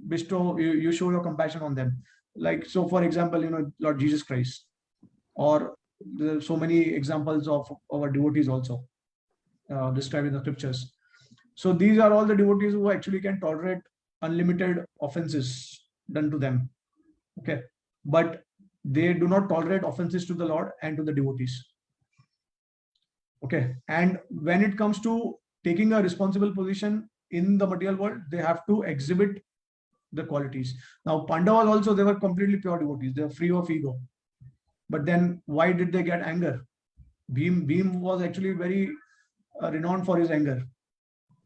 bestow, you show your compassion on them. Like, so for example, Lord Jesus Christ, or there are so many examples of our devotees also. described in the scriptures. So these are all the devotees who actually can tolerate unlimited offenses done to them. Okay, but they do not tolerate offenses to the Lord and to the devotees. Okay, and when it comes to taking a responsible position in the material world, they have to exhibit the qualities. Now, Pandavas also, they were completely pure devotees. They were free of ego. But then why did they get anger? Bhim was actually very renowned for his anger.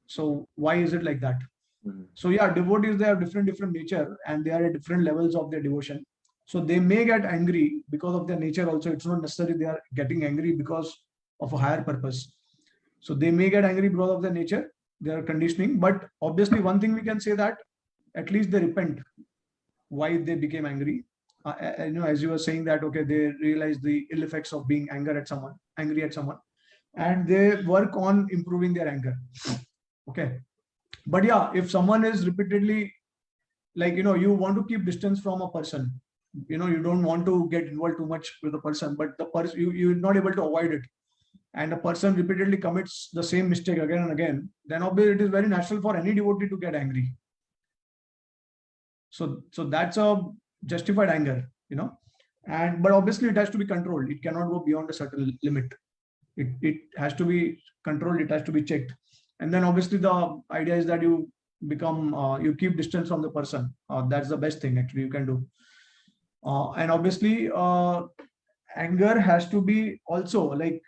So why is it like that? So yeah, devotees, they have different nature, and they are at different levels of their devotion. So they may get angry because of their nature also. It's not necessarily they are getting angry because of a higher purpose. So they may get angry because of their nature, their conditioning. But obviously, one thing we can say that at least they repent why they became angry. As you were saying that, okay, they realize the ill effects of being angry at someone, and they work on improving their anger. Okay, but yeah, if someone is repeatedly, like, you want to keep distance from a person, you don't want to get involved too much with the person, but the person, you're not able to avoid it, and a person repeatedly commits the same mistake again and again, then obviously it is very natural for any devotee to get angry. So that's a justified anger, and but obviously it has to be controlled. It cannot go beyond a certain limit. It has to be controlled. It has to be checked. And then obviously the idea is that you become, you keep distance from the person. That's the best thing actually you can do. And obviously anger has to be also, like,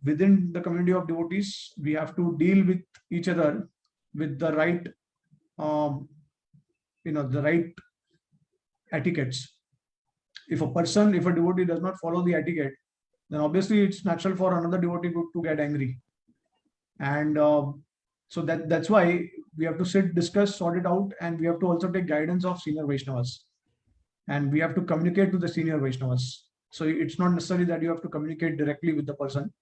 within the community of devotees, we have to deal with each other with the right, the right etiquettes. If a devotee does not follow the etiquette, then obviously it's natural for another devotee to get angry. And so that's why we have to sit, discuss, sort it out, and we have to also take guidance of senior Vaishnavas, and we have to communicate to the senior Vaishnavas. So it's not necessary that you have to communicate directly with the person,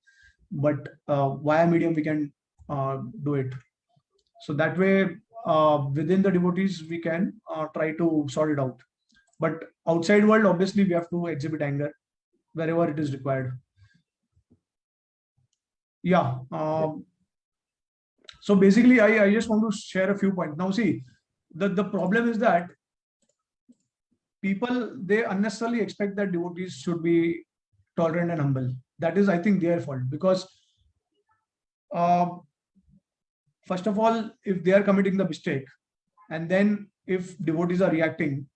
but via medium we can do it. So that way, within the devotees, we can try to sort it out. But outside world, obviously, we have to exhibit anger wherever it is required. Yeah. So basically, I just want to share a few points. Now, see, the problem is that people, they unnecessarily expect that devotees should be tolerant and humble. That is, I think, their fault, because first of all, if they are committing the mistake, and then if devotees are reacting,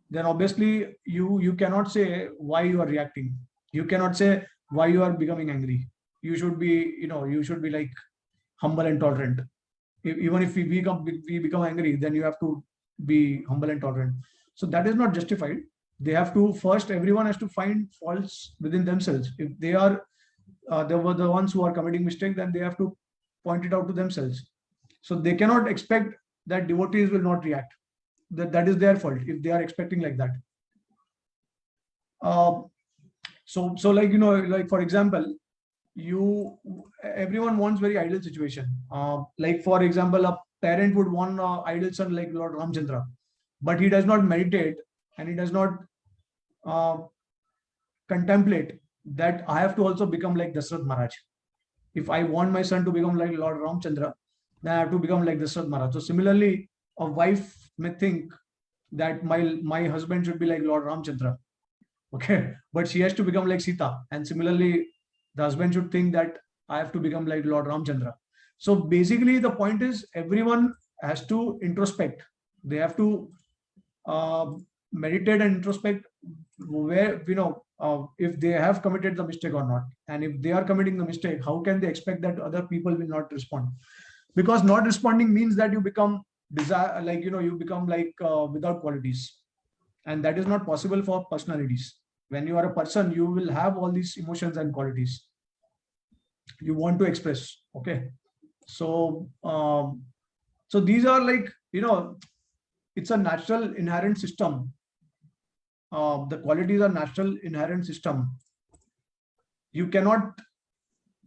then obviously you cannot say why you are reacting. You cannot say why you are becoming angry. You should be, you should be like humble and tolerant. Even if we become angry, then you have to be humble and tolerant. So that is not justified. They have to first, everyone has to find faults within themselves. If they are they were the ones who are committing mistake, then they have to point it out to themselves. So they cannot expect that devotees will not react. That is their fault if they are expecting like that. So like, like for example, everyone wants very ideal situation. Like for example, a parent would want an ideal son like Lord Ramchandra, but he does not meditate, and he does not contemplate that I have to also become like Dasrath Maharaj. If I want my son to become like Lord Ramchandra, then I have to become like Dasrath Maharaj. So similarly, a wife may think that my husband should be like Lord Ramchandra. Okay, but she has to become like Sita, and similarly, the husband should think that I have to become like Lord Ramchandra. So basically, the point is everyone has to introspect. They have to meditate and introspect where, if they have committed the mistake or not. And if they are committing the mistake, how can they expect that other people will not respond? Because not responding means that you become desire, like, you become like without qualities, and that is not possible for personalities. When you are a person, you will have all these emotions and qualities you want to express. Okay, so so these are like, it's a natural inherent system. The qualities are natural inherent system. You cannot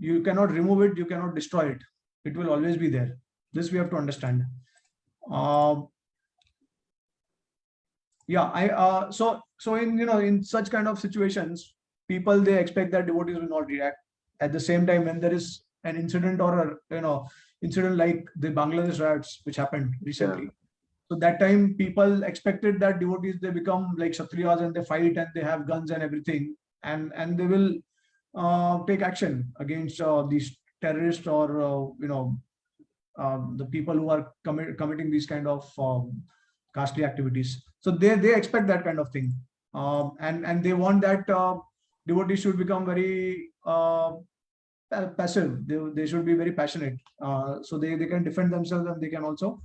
remove it, you cannot destroy it. It will always be there. This we have to understand. Yeah, so in such kind of situations, people, they expect that devotees will not react. At the same time, when there is an incident or a incident like the Bangladesh riots which happened recently. Yeah. So that time people expected that devotees, they become like Kshatriyas and they fight and they have guns and everything, and they will take action against these terrorists or the people who are committing these kind of ghastly activities. So they expect that kind of thing, and they want that devotees should become very passive. They should be very passionate, so they can defend themselves and they can also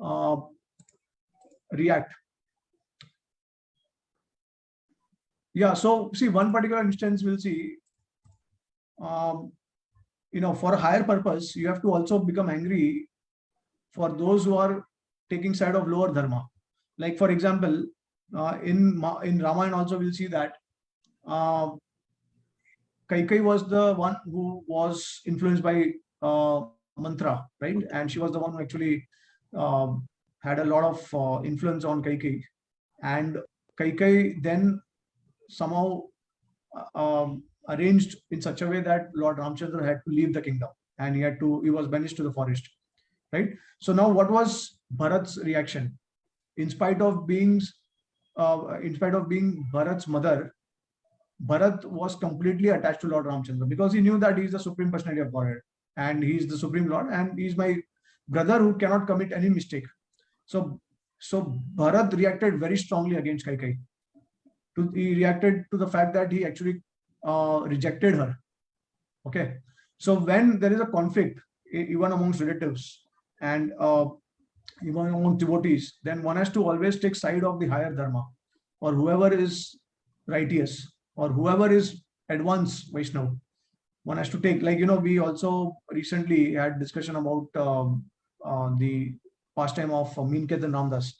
uh, react. Yeah, so see, one particular instance we'll see, um, for a higher purpose, you have to also become angry for those who are taking side of lower dharma. Like for example, in Ramayana also we'll see that uh, Kaikai was the one who was influenced by mantra, right? And she was the one who actually uh, had a lot of influence on Kaikai. And Kaikai then somehow arranged in such a way that Lord Ramchandra had to leave the kingdom, and he was banished to the forest, right? So now what was Bharat's reaction? In spite of being Bharat's mother, Bharat was completely attached to Lord Ramchandra because he knew that he is the supreme personality of Godhead and he is the supreme Lord and he is my brother who cannot commit any mistake. So Bharat reacted very strongly against Kaikai. He reacted to the fact that he actually rejected her. Okay, so when there is a conflict, even amongst relatives and even among devotees, then one has to always take side of the higher dharma or whoever is righteous or whoever is advanced Vaishnav. One has to take, like, we also recently had discussion about the pastime of Meenketan Ramdas,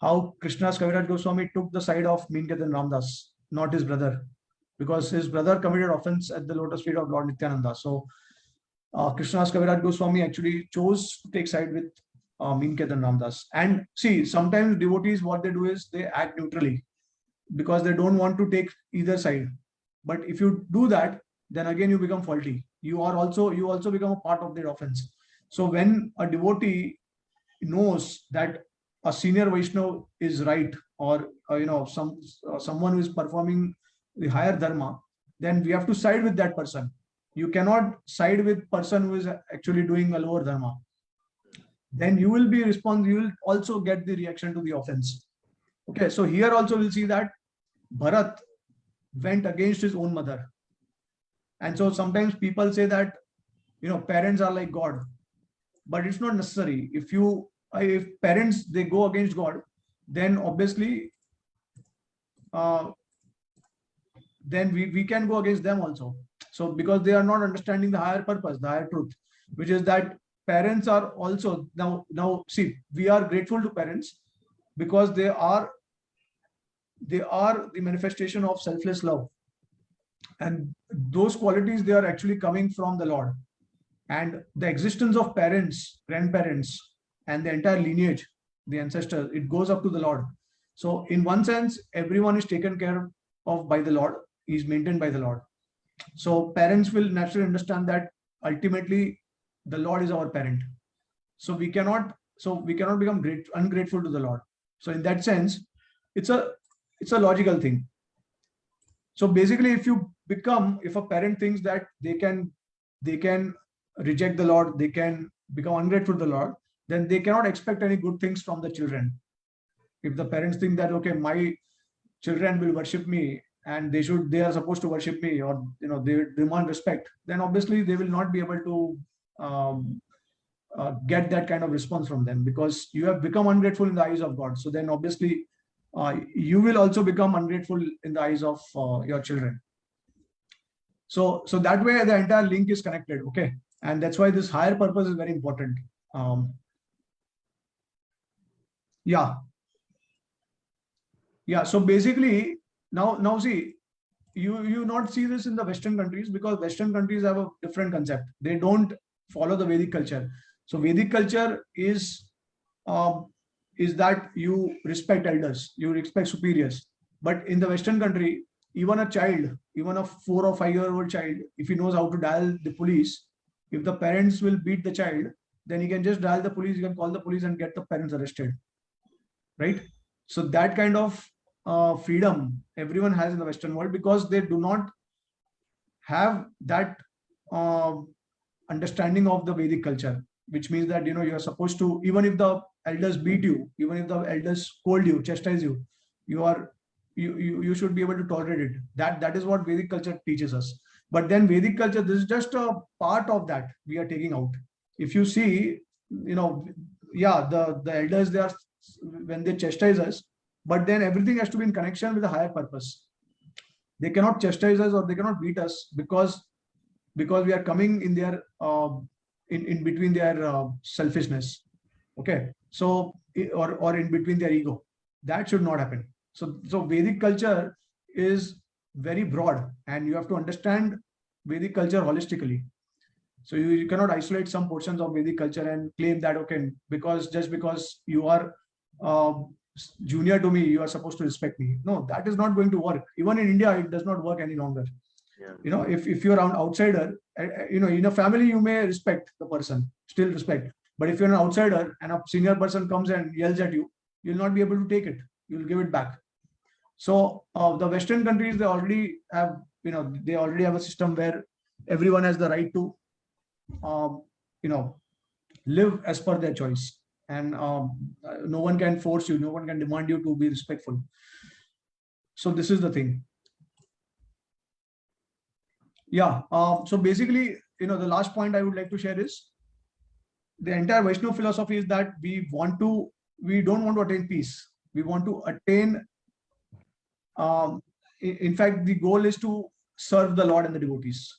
how Krishna's Kaviraj Goswami took the side of Meenketan Ramdas, not his brother, because his brother committed offense at the lotus feet of Lord Nityananda. So Krishna's Kaviraj Goswami actually chose to take side with Meenketan Ramdas. And see, sometimes devotees, what they do is they act neutrally because they don't want to take either side. But if you do that, then again you become faulty. You also become a part of their offense. So when a devotee knows that a senior Vaishnav is right, or someone who is performing the higher dharma, then we have to side with that person. You cannot side with person who is actually doing a lower dharma. Then you will be responsible. You will also get the reaction to the offense. Okay, so here also we'll see that Bharat went against his own mother. And so sometimes people say that parents are like God, but it's not necessary. If parents, they go against God, then obviously then we can go against them also. So because they are not understanding the higher purpose, the higher truth, which is that parents are also now see, we are grateful to parents because they are the manifestation of selfless love, and those qualities, they are actually coming from the Lord. And the existence of parents, grandparents, and the entire lineage, the ancestors, it goes up to the Lord. So in one sense, everyone is taken care of by the Lord, is maintained by the Lord. So parents will naturally understand that ultimately the Lord is our parent. So we cannot become ungrateful to the Lord. So in that sense, it's a logical thing. So basically, if a parent thinks that they can reject the Lord, they can become ungrateful to the Lord, then they cannot expect any good things from the children. If the parents think that, okay, my children will worship me and they are supposed to worship me, or they demand respect, then obviously they will not be able to get that kind of response from them, because you have become ungrateful in the eyes of God. So then obviously you will also become ungrateful in the eyes of your children. So that way the entire link is connected. Okay, and that's why this higher purpose is very important. Yeah. So basically, now see, you not see this in the Western countries, because Western countries have a different concept. They don't follow the Vedic culture. So Vedic culture is that you respect elders, you respect superiors. But in the Western country, even a child, even a 4 or 5 year old child, if he knows how to dial the police, If the parents will beat the child, then he can just dial the police, you can call the police and get the parents arrested, right? So that kind of freedom everyone has in the Western world, because they do not have that understanding of the Vedic culture, which means that you are supposed to, even if the elders beat you, even if the elders scold you, chastise you, you should be able to tolerate it. That is what Vedic culture teaches us. But then Vedic culture, this is just a part of that we are taking out. If you see, yeah, the elders, they are, when they chastise us, but then everything has to be in connection with a higher purpose. They cannot chastise us or they cannot beat us because we are coming in their in between their selfishness. Okay, so or in between their ego. That should not happen. So Vedic culture is very broad, and you have to understand Vedic culture holistically. So you cannot isolate some portions of Vedic culture and claim that, okay, just because you are uh, junior to me, you are supposed to respect me. No, that is not going to work. Even in India, it does not work any longer. Yeah. If you're an outsider, in a family, you may respect the person, still respect. But if you're an outsider and a senior person comes and yells at you, you'll not be able to take it. You'll give it back. So the Western countries, they already have a system where everyone has the right to, um, you know, live as per their choice, and no one can force you, no one can demand you to be respectful. So this is the thing. Yeah. So basically, the last point I would like to share is the entire Vaishnava philosophy is that we don't want to attain peace. We want to attain. In fact, the goal is to serve the Lord and the devotees,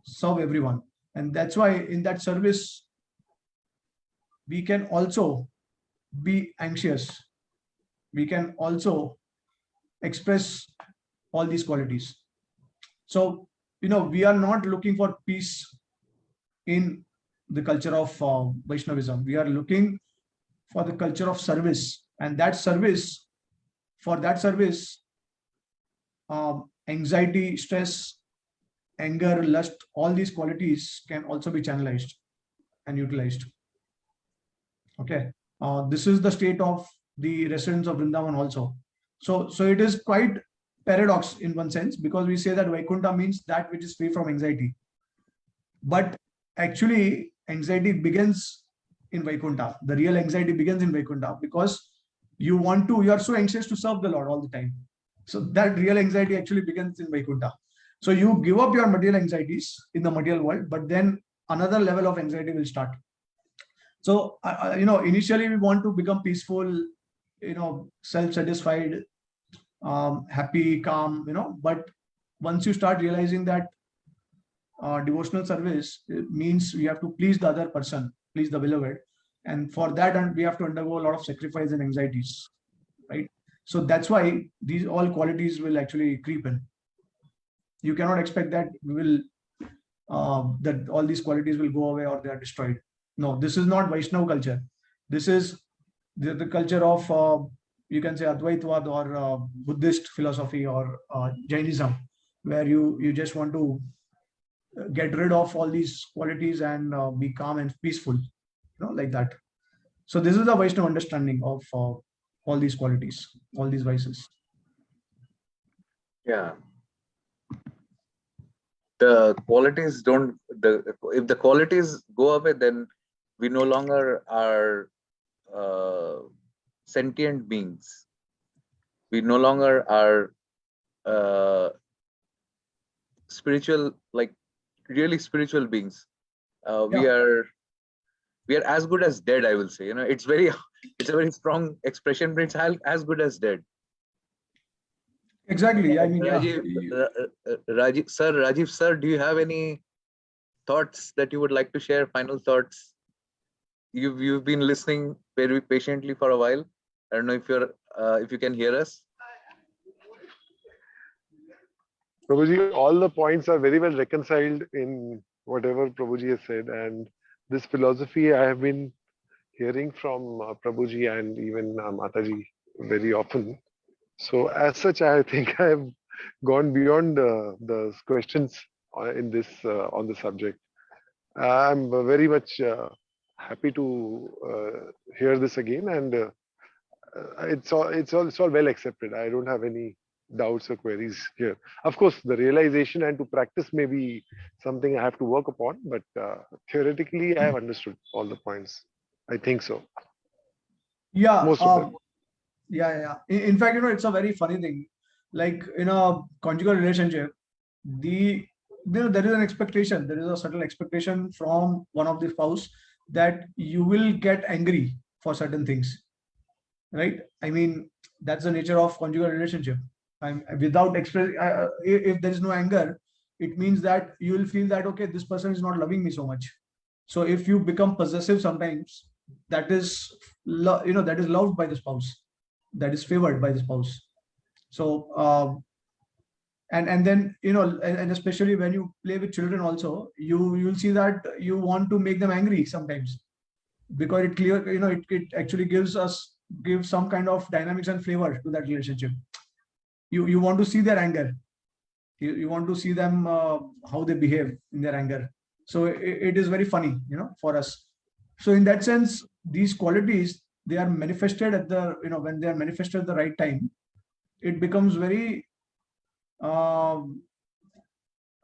serve everyone, and that's why in that service we can also be anxious. We can also express all these qualities. So we are not looking for peace in the culture of Vaishnavism. We are looking for the culture of service, and for that service, anxiety, stress, anger, lust, all these qualities can also be channelized and utilized. Okay, this is the state of the residents of Vrindavan also. So it is quite paradox in one sense, because we say that Vaikuntha means that which is free from anxiety, but actually anxiety begins in Vaikuntha. The real anxiety begins in Vaikuntha, because you are so anxious to serve the Lord all the time. So that real anxiety actually begins in Vaikuntha. So you give up your material anxieties in the material world, but then another level of anxiety will start. So initially we want to become peaceful, self-satisfied, happy, calm, but once you start realizing that devotional service means we have to please the other person, please the beloved, and for that, and we have to undergo a lot of sacrifice and anxieties, right? So that's why these all qualities will actually creep in. You cannot expect that that all these qualities will go away or they are destroyed. No, this is not Vaishnava culture. This is the culture of you can say Advaitwad or Buddhist philosophy or Jainism, where you just want to get rid of all these qualities and be calm and peaceful, like that. So this is the Vaishnava understanding of all these qualities, all these vices. Yeah. The qualities don't, if the qualities go away, then we no longer are sentient beings. We no longer are spiritual, like really spiritual beings. We Yeah. are as good as dead, I will say. It's a very strong expression, but it's as good as dead. Exactly. I mean, yeah. Rajiv sir, do you have any thoughts that you would like to share? Final thoughts. You've been listening very patiently for a while. I don't know if you can hear us. Prabhuji, all the points are very well reconciled in whatever Prabhuji has said, and this philosophy I have been hearing from Prabhuji and even Mataji very often. So as such, I think I have gone beyond the questions in this on the subject. I'm very much happy to hear this again, and it's all well accepted. I don't have any doubts or queries here. Of course, the realization and to practice may be something I have to work upon, but theoretically, I have understood all the points. I think so. Yeah. Most of them. Yeah. In fact, it's a very funny thing. Like in a conjugal relationship, there is an expectation. There is a certain expectation from one of the spouse that you will get angry for certain things, right? I mean, that's the nature of conjugal relationship. I'm without express. If there is no anger, it means that you will feel that okay, this person is not loving me so much. So if you become possessive sometimes, that is that is loved by the spouse, that is favored by the spouse. So and then and especially when you play with children also, you'll see that you want to make them angry sometimes, because it actually gives some kind of dynamics and flavor to that relationship. You want to see their anger, you want to see them how they behave in their anger. So it is very funny for us. So in that sense, these qualities, they are manifested at the when they are manifested at the right time, it becomes very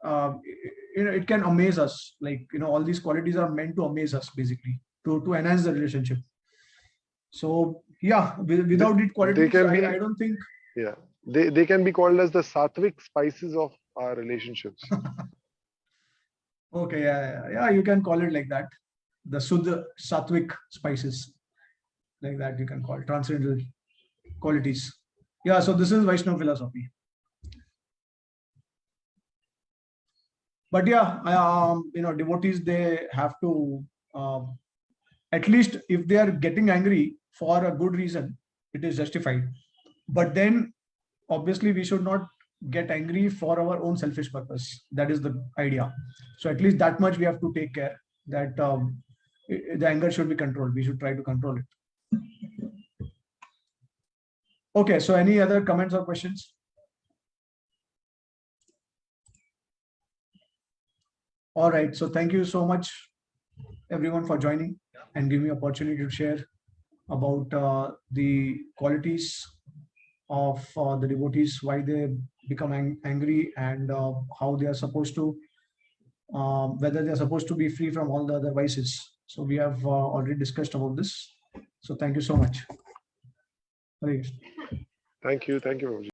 it can amaze us. Like all these qualities are meant to amaze us, basically to enhance the relationship. So yeah, without these qualities, can be- I don't think. Yeah, they can be called as the sattvic spices of our relationships. Okay, yeah, you can call it like that. The Suddha Sattvic spices, like that you can call it, transcendental qualities. Yeah, so this is Vaishnava philosophy. But yeah, devotees, they have to, at least if they are getting angry for a good reason, it is justified. But then obviously we should not get angry for our own selfish purpose. That is the idea. So at least that much we have to take care, that the anger should be controlled. We should try to control it. Okay, so any other comments or questions? All right, so thank you so much everyone for joining and giving me opportunity to share about the qualities of the devotees, why they become angry, and how they are supposed to, whether they are supposed to be free from all the other vices. So we have already discussed about this. So thank you so much. Hare Krishna. Thank you, Prabhuji.